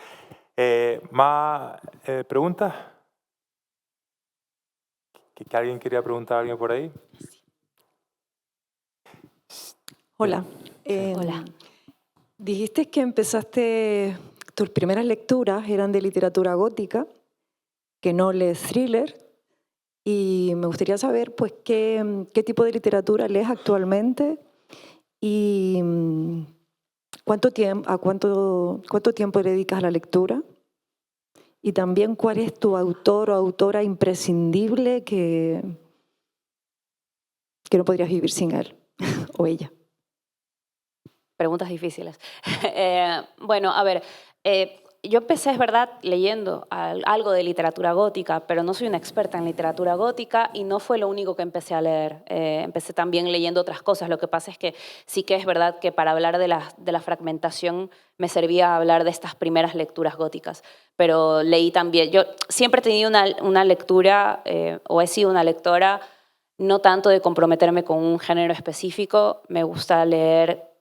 ¿Más preguntas? ¿Que alguien quería preguntar a alguien por ahí?
Hola.
Hola.
Dijiste que empezaste, tus primeras lecturas eran de literatura gótica, que no lees thriller, y me gustaría saber pues, qué tipo de literatura lees actualmente y cuánto tiempo dedicas a la lectura, y también cuál es tu autor o autora imprescindible que no podrías vivir sin él o ella.
Preguntas difíciles. Bueno, a ver, yo empecé, es verdad, leyendo algo de literatura gótica, pero no soy una experta en literatura gótica y no fue lo único que empecé a leer. Empecé también leyendo otras cosas. Lo que pasa es que sí que es verdad que para hablar de la fragmentación me servía hablar de estas primeras lecturas góticas. Pero leí también, yo siempre he tenido una lectura, o he sido una lectora, no tanto de comprometerme con un género específico. Me gusta leer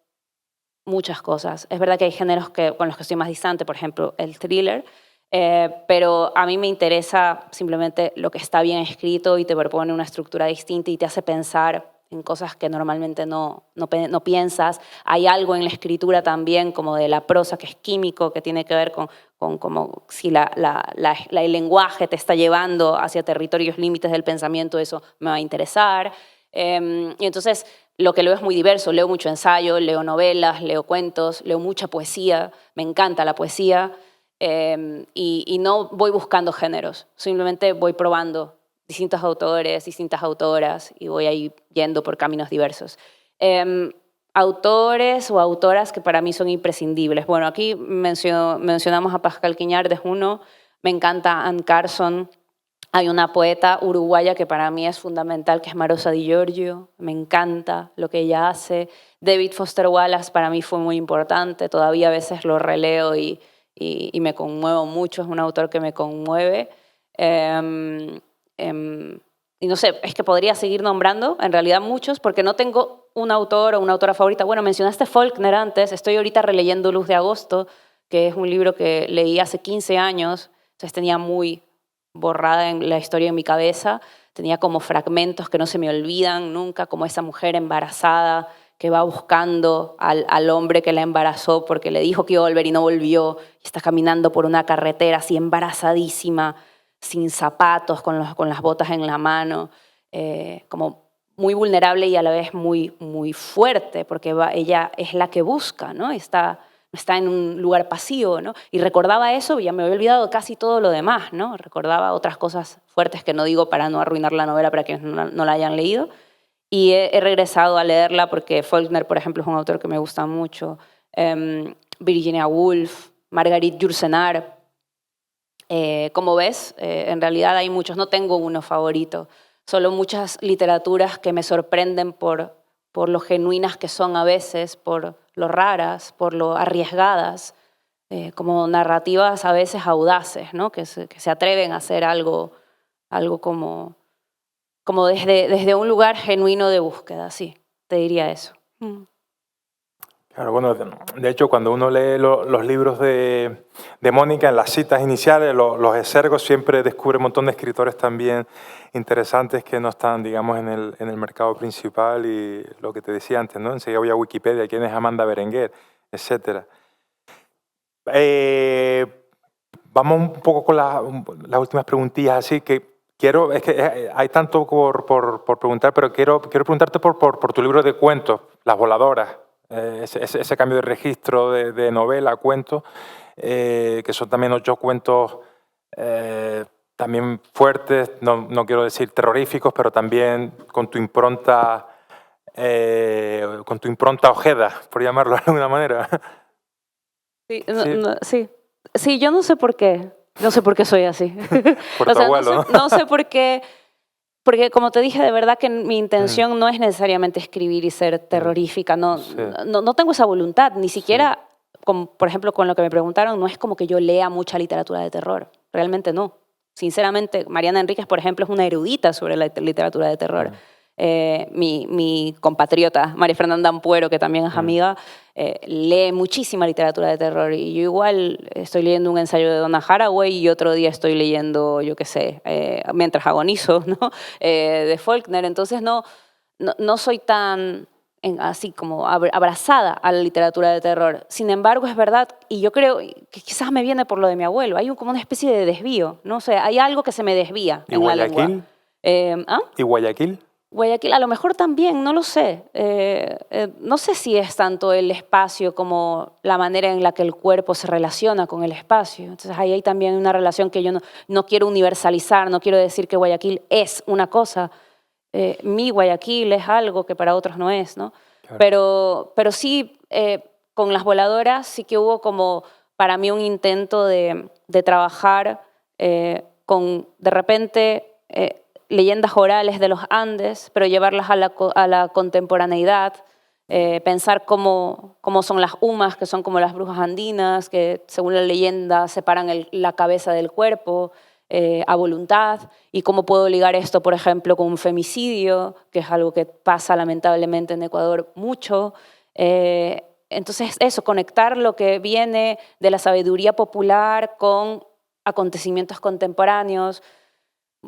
muchas cosas. Es verdad que hay géneros con los que estoy más distante, por ejemplo, el thriller, pero a mí me interesa simplemente lo que está bien escrito y te propone una estructura distinta y te hace pensar en cosas que normalmente no piensas. Hay algo en la escritura también, como de la prosa, que es químico, que tiene que ver con como si el lenguaje te está llevando hacia territorios límites del pensamiento, eso me va a interesar. Y entonces lo que leo es muy diverso. Leo mucho ensayo, leo novelas, leo cuentos, leo mucha poesía. Me encanta la poesía. Y no voy buscando géneros. Simplemente voy probando distintos autores, distintas autoras y voy ahí yendo por caminos diversos. Autores o autoras que para mí son imprescindibles. Bueno, aquí mencionamos a Pascal Quiñard, es uno. Me encanta Anne Carson. Hay una poeta uruguaya que para mí es fundamental, que es Marosa Di Giorgio. Me encanta lo que ella hace. David Foster Wallace para mí fue muy importante. Todavía a veces lo releo y me conmuevo mucho. Es un autor que me conmueve. Y no sé, es que podría seguir nombrando, en realidad muchos, porque no tengo un autor o una autora favorita. Bueno, mencionaste Faulkner antes. Estoy ahorita releyendo Luz de Agosto, que es un libro que leí hace 15 años. Entonces tenía muy borrada en la historia en mi cabeza, tenía como fragmentos que no se me olvidan nunca, como esa mujer embarazada que va buscando al hombre que la embarazó porque le dijo que iba a volver y no volvió, y está caminando por una carretera así embarazadísima, sin zapatos, con las botas en la mano, como muy vulnerable y a la vez muy, muy fuerte, porque ella es la que busca, ¿no? Está en un lugar pasivo, ¿no? Y recordaba eso, ya me había olvidado casi todo lo demás, ¿no? Recordaba otras cosas fuertes que no digo para no arruinar la novela para quienes no la hayan leído. Y he regresado a leerla porque Faulkner, por ejemplo, es un autor que me gusta mucho. Virginia Woolf, Marguerite Yourcenar. Como ves, en realidad hay muchos, no tengo uno favorito. Solo muchas literaturas que me sorprenden por lo genuinas que son a veces, por lo raras, por lo arriesgadas, como narrativas a veces audaces, ¿no? que se atreven a hacer algo como desde un lugar genuino de búsqueda, sí, te diría eso.
Claro, bueno, de hecho, cuando uno lee los libros de Mónica, en las citas iniciales, los exergos, siempre descubre un montón de escritores también interesantes que no están, digamos, en el mercado principal, y lo que te decía antes, ¿no? Enseguida voy a Wikipedia, quién es Amanda Berenguer, etc. Vamos un poco con las últimas preguntillas, así que es que hay tanto por preguntar, pero quiero preguntarte por tu libro de cuentos, Las Voladoras. Ese cambio de registro de novela a cuento, que son también 8 cuentos también fuertes, no quiero decir terroríficos, pero también con tu impronta Ojeda, por llamarlo de alguna manera.
Sí, sí, yo no sé por qué soy así.
Por tu abuelo,
no sé por qué. Porque como te dije, de verdad que mi intención no es necesariamente escribir y ser terrorífica. No tengo esa voluntad, ni siquiera, por ejemplo, con lo que me preguntaron, no es como que yo lea mucha literatura de terror. Realmente no. Sinceramente, Mariana Enríquez, por ejemplo, es una erudita sobre la literatura de terror. Mi compatriota, María Fernanda Ampuero, que también es amiga, lee muchísima literatura de terror, y yo igual estoy leyendo un ensayo de Donna Haraway y otro día estoy leyendo, yo qué sé, mientras agonizo, ¿no? De Faulkner. Entonces no soy tan así como abrazada a la literatura de terror. Sin embargo, es verdad, y yo creo que quizás me viene por lo de mi abuelo, hay como una especie de desvío, ¿no? O sea, hay algo que se me desvía en la lengua.
¿Y Guayaquil?
Guayaquil a lo mejor también, no lo sé. No sé si es tanto el espacio como la manera en la que el cuerpo se relaciona con el espacio. Entonces ahí hay también una relación que yo no quiero universalizar, no quiero decir que Guayaquil es una cosa. Mi Guayaquil es algo que para otros no es, ¿no? Claro. Pero sí, con las voladoras sí que hubo como para mí un intento de trabajar con, de repente, leyendas orales de los Andes, pero llevarlas a la contemporaneidad, pensar cómo son las humas, que son como las brujas andinas, que según la leyenda separan la cabeza del cuerpo, a voluntad, y cómo puedo ligar esto, por ejemplo, con un femicidio, que es algo que pasa lamentablemente en Ecuador mucho. Entonces eso, conectar lo que viene de la sabiduría popular con acontecimientos contemporáneos.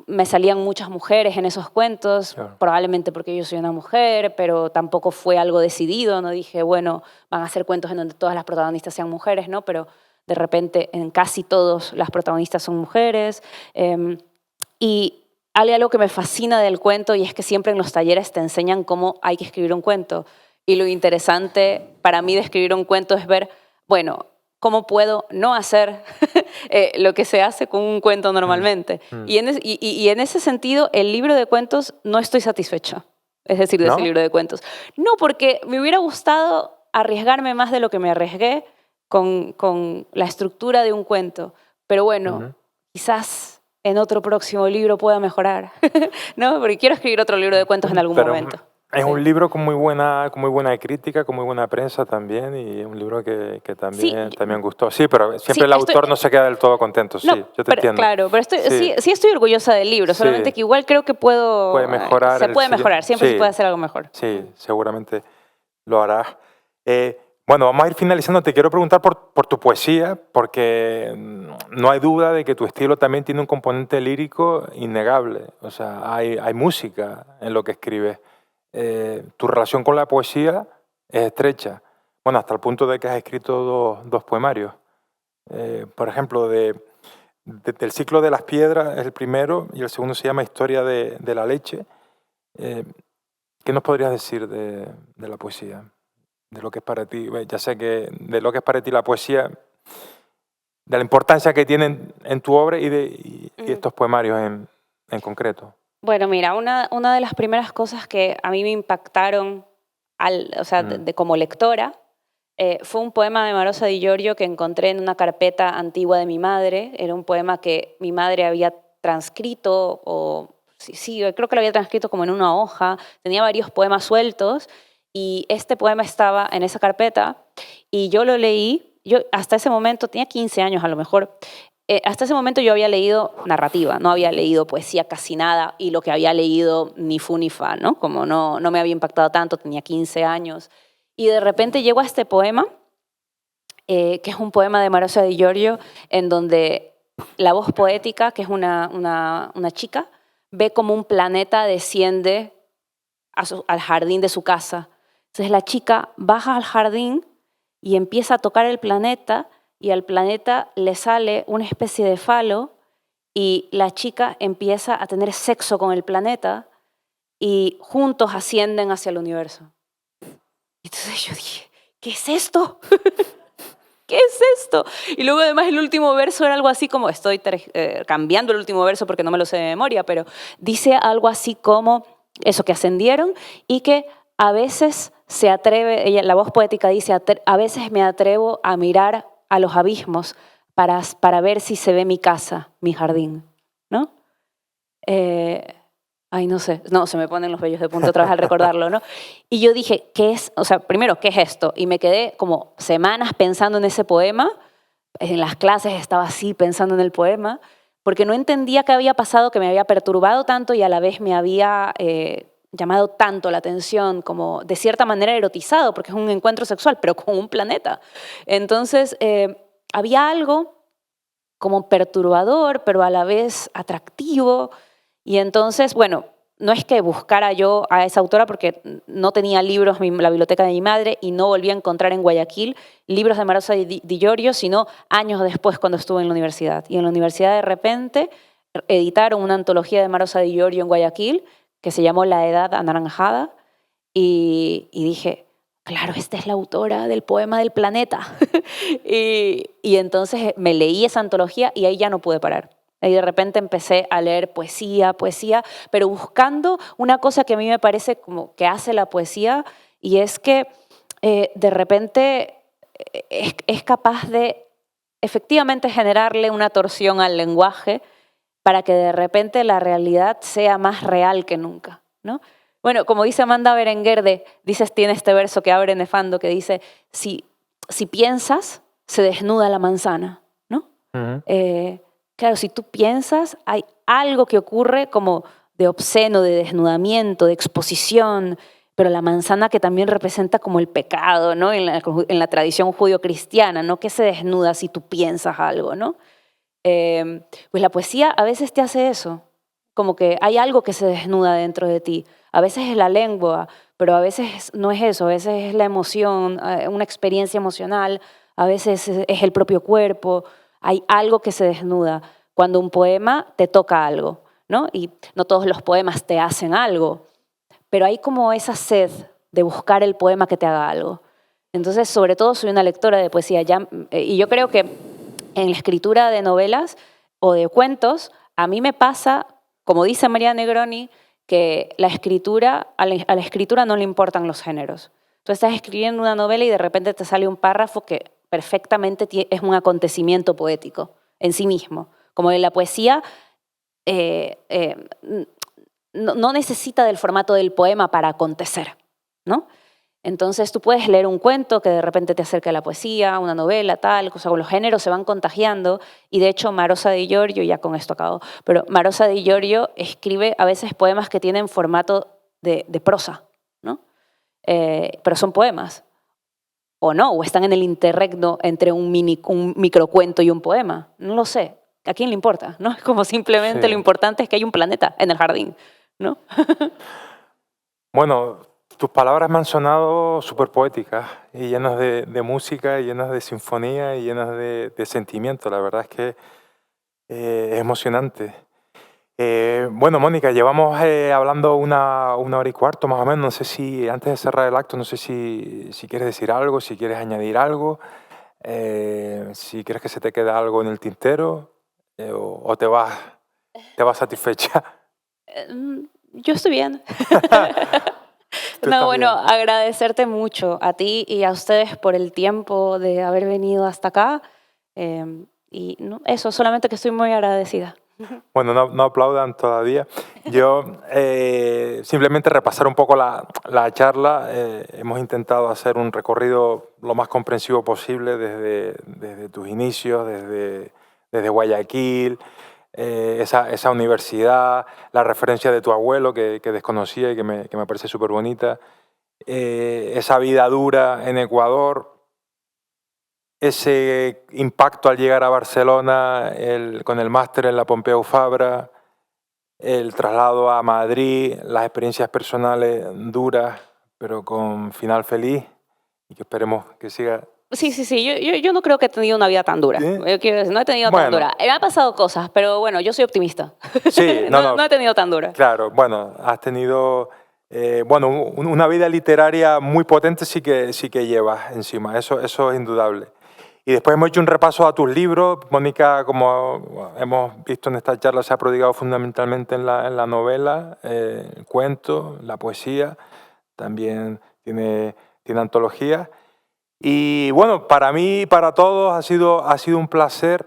Me salían muchas mujeres en esos cuentos, claro, probablemente porque yo soy una mujer, pero tampoco fue algo decidido, no dije, bueno, van a ser cuentos en donde todas las protagonistas sean mujeres, ¿no? Pero de repente en casi todos las protagonistas son mujeres. Y hay algo que me fascina del cuento y es que siempre en los talleres te enseñan cómo hay que escribir un cuento. Y lo interesante para mí de escribir un cuento es ver, bueno, ¿cómo puedo no hacer lo que se hace con un cuento normalmente? Y en ese sentido, el libro de cuentos no estoy satisfecha, es decir, de ese libro de cuentos. No, porque me hubiera gustado arriesgarme más de lo que me arriesgué con la estructura de un cuento. Pero bueno, quizás en otro próximo libro pueda mejorar, ¿no? Porque quiero escribir otro libro de cuentos en algún momento.
Es un libro con muy buena crítica, con muy buena prensa también, y es un libro que también gustó. Sí, pero siempre el autor no se queda del todo contento, sí, yo te entiendo.
Claro, pero sí estoy orgullosa del libro, solamente que igual creo que se puede mejorar, siempre se puede hacer algo mejor.
Sí, seguramente lo harás. Bueno, vamos a ir finalizando. Te quiero preguntar por tu poesía, porque no hay duda de que tu estilo también tiene un componente lírico innegable. O sea, hay música en lo que escribes. Tu relación con la poesía es estrecha. Bueno, hasta el punto de que has escrito dos poemarios. Por ejemplo, del ciclo de las piedras es el primero y el segundo se llama Historia de la leche. ¿Qué nos podrías decir de la poesía? De lo que es para ti, ya sé que de lo que es para ti la poesía, de la importancia que tiene en tu obra y estos poemarios en concreto.
Bueno, mira, una de las primeras cosas que a mí me impactaron como lectora fue un poema de Marosa Di Giorgio que encontré en una carpeta antigua de mi madre. Era un poema que mi madre había transcrito, sí, creo que lo había transcrito como en una hoja. Tenía varios poemas sueltos y este poema estaba en esa carpeta y yo lo leí. Yo hasta ese momento, tenía 15 años a lo mejor, hasta ese momento yo había leído narrativa, no había leído poesía casi nada y lo que había leído ni fu ni fa, ¿no? Como no me había impactado tanto, tenía 15 años. Y de repente llego a este poema, que es un poema de Marosa Di Giorgio, en donde la voz poética, que es una chica, ve como un planeta desciende al jardín de su casa. Entonces la chica baja al jardín y empieza a tocar el planeta y al planeta le sale una especie de falo y la chica empieza a tener sexo con el planeta y juntos ascienden hacia el universo. Entonces yo dije, ¿qué es esto? ¿Qué es esto? Y luego además el último verso era algo así como, estoy cambiando el último verso porque no me lo sé de memoria, pero dice algo así como eso, que ascendieron y que a veces se atreve, la voz poética dice, a veces me atrevo a mirar a los abismos para ver si se ve mi casa, mi jardín, ¿no? No sé, se me ponen los vellos de punta otra vez al recordarlo, ¿no? Y yo dije, ¿qué es? O sea, primero, ¿qué es esto? Y me quedé como semanas pensando en ese poema, en las clases estaba así pensando en el poema, porque no entendía qué había pasado, que me había perturbado tanto y a la vez me había llamado tanto la atención, como de cierta manera erotizado, porque es un encuentro sexual, pero con un planeta. Entonces, había algo como perturbador, pero a la vez atractivo. Y entonces, bueno, no es que buscara yo a esa autora porque no tenía libros en la biblioteca de mi madre y no volví a encontrar en Guayaquil libros de Marosa Di Iorio, sino años después cuando estuve en la universidad. Y en la universidad de repente editaron una antología de Marosa Di Iorio en Guayaquil que se llamó La Edad Anaranjada y dije, claro, esta es la autora del poema del planeta. y entonces me leí esa antología y ahí ya no pude parar. Y de repente empecé a leer poesía, pero buscando una cosa que a mí me parece como que hace la poesía, y es que de repente es capaz de efectivamente generarle una torsión al lenguaje para que de repente la realidad sea más real que nunca, ¿no? Bueno, como dice Amanda Berenguer, tiene este verso que abre Nefando que dice, si piensas, se desnuda la manzana, ¿no? Claro, si tú piensas, hay algo que ocurre como de obsceno, de desnudamiento, de exposición, pero la manzana que también representa como el pecado, ¿no? En la tradición judío-cristiana, ¿no? Que se desnuda si tú piensas algo, ¿no? Pues la poesía a veces te hace eso, como que hay algo que se desnuda dentro de ti. A veces es la lengua, pero a veces no es eso, a veces es la emoción, una experiencia emocional, a veces es el propio cuerpo. Hay algo que se desnuda cuando un poema te toca algo, ¿no? Y no todos los poemas te hacen algo, pero hay como esa sed de buscar el poema que te haga algo. Entonces, sobre todo, soy una lectora de poesía y yo creo que en la escritura de novelas o de cuentos, a mí me pasa, como dice María Negroni, que a la escritura no le importan los géneros. Tú estás escribiendo una novela y de repente te sale un párrafo que perfectamente es un acontecimiento poético en sí mismo. Como en la poesía no necesita del formato del poema para acontecer, ¿no? Entonces tú puedes leer un cuento que de repente te acerca a la poesía, una novela, tal, o sea, los géneros se van contagiando y de hecho Marosa Di Iorio, ya con esto acabo, pero Marosa Di Iorio escribe a veces poemas que tienen formato de prosa, ¿no? Pero son poemas. O no, o están en el interregno entre un microcuento y un poema. No lo sé. ¿A quién le importa? ¿No? Es como simplemente lo importante es que hay un planeta en el jardín, ¿no?
Bueno, tus palabras me han sonado súper poéticas y llenas de música, y llenas de sinfonía y llenas de sentimiento. La verdad es que es emocionante. Bueno, Mónica, llevamos hablando una hora y cuarto más o menos. No sé si, antes de cerrar el acto, no sé si quieres decir algo, si quieres añadir algo, si quieres que se te quede algo en el tintero o te vas satisfecha.
Yo estoy bien. No, bueno, agradecerte mucho a ti y a ustedes por el tiempo de haber venido hasta acá. Y no, eso, solamente que estoy muy agradecida.
Bueno, no aplaudan todavía. Yo simplemente repasar un poco la charla. Hemos intentado hacer un recorrido lo más comprensivo posible desde tus inicios, desde Guayaquil, esa universidad, la referencia de tu abuelo que desconocía y que me parece súper bonita, esa vida dura en Ecuador, ese impacto al llegar a Barcelona con el máster en la Pompeu Fabra, el traslado a Madrid, las experiencias personales duras, pero con final feliz y que esperemos que siga.
Sí. Yo no creo que he tenido una vida tan dura. Yo quiero decir, no he tenido tan dura. Me han pasado cosas, pero bueno, yo soy optimista.
Sí,
no he tenido tan dura.
Claro, bueno, has tenido una vida literaria muy potente, sí que llevas encima, eso es indudable. Y después hemos hecho un repaso a tus libros. Mónica, como hemos visto en esta charla, se ha prodigado fundamentalmente en la novela, el cuento, la poesía, también tiene antologías. Y bueno, para mí y para todos ha sido un placer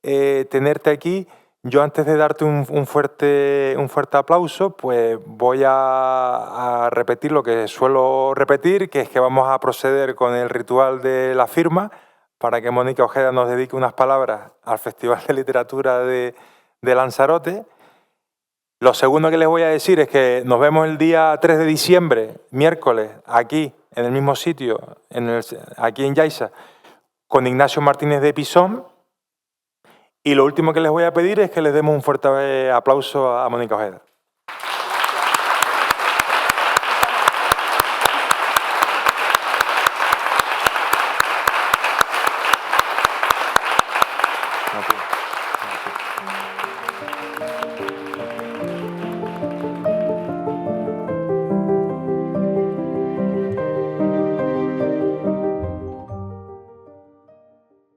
tenerte aquí. Yo antes de darte un fuerte aplauso, pues voy a repetir lo que suelo repetir, que es que vamos a proceder con el ritual de la firma, para que Mónica Ojeda nos dedique unas palabras al Festival de Literatura de Lanzarote. Lo segundo que les voy a decir es que nos vemos el día 3 de diciembre, miércoles, aquí, en el mismo sitio, aquí en Yaiza, con Ignacio Martínez de Pisón. Y lo último que les voy a pedir es que les demos un fuerte aplauso a Mónica Ojeda.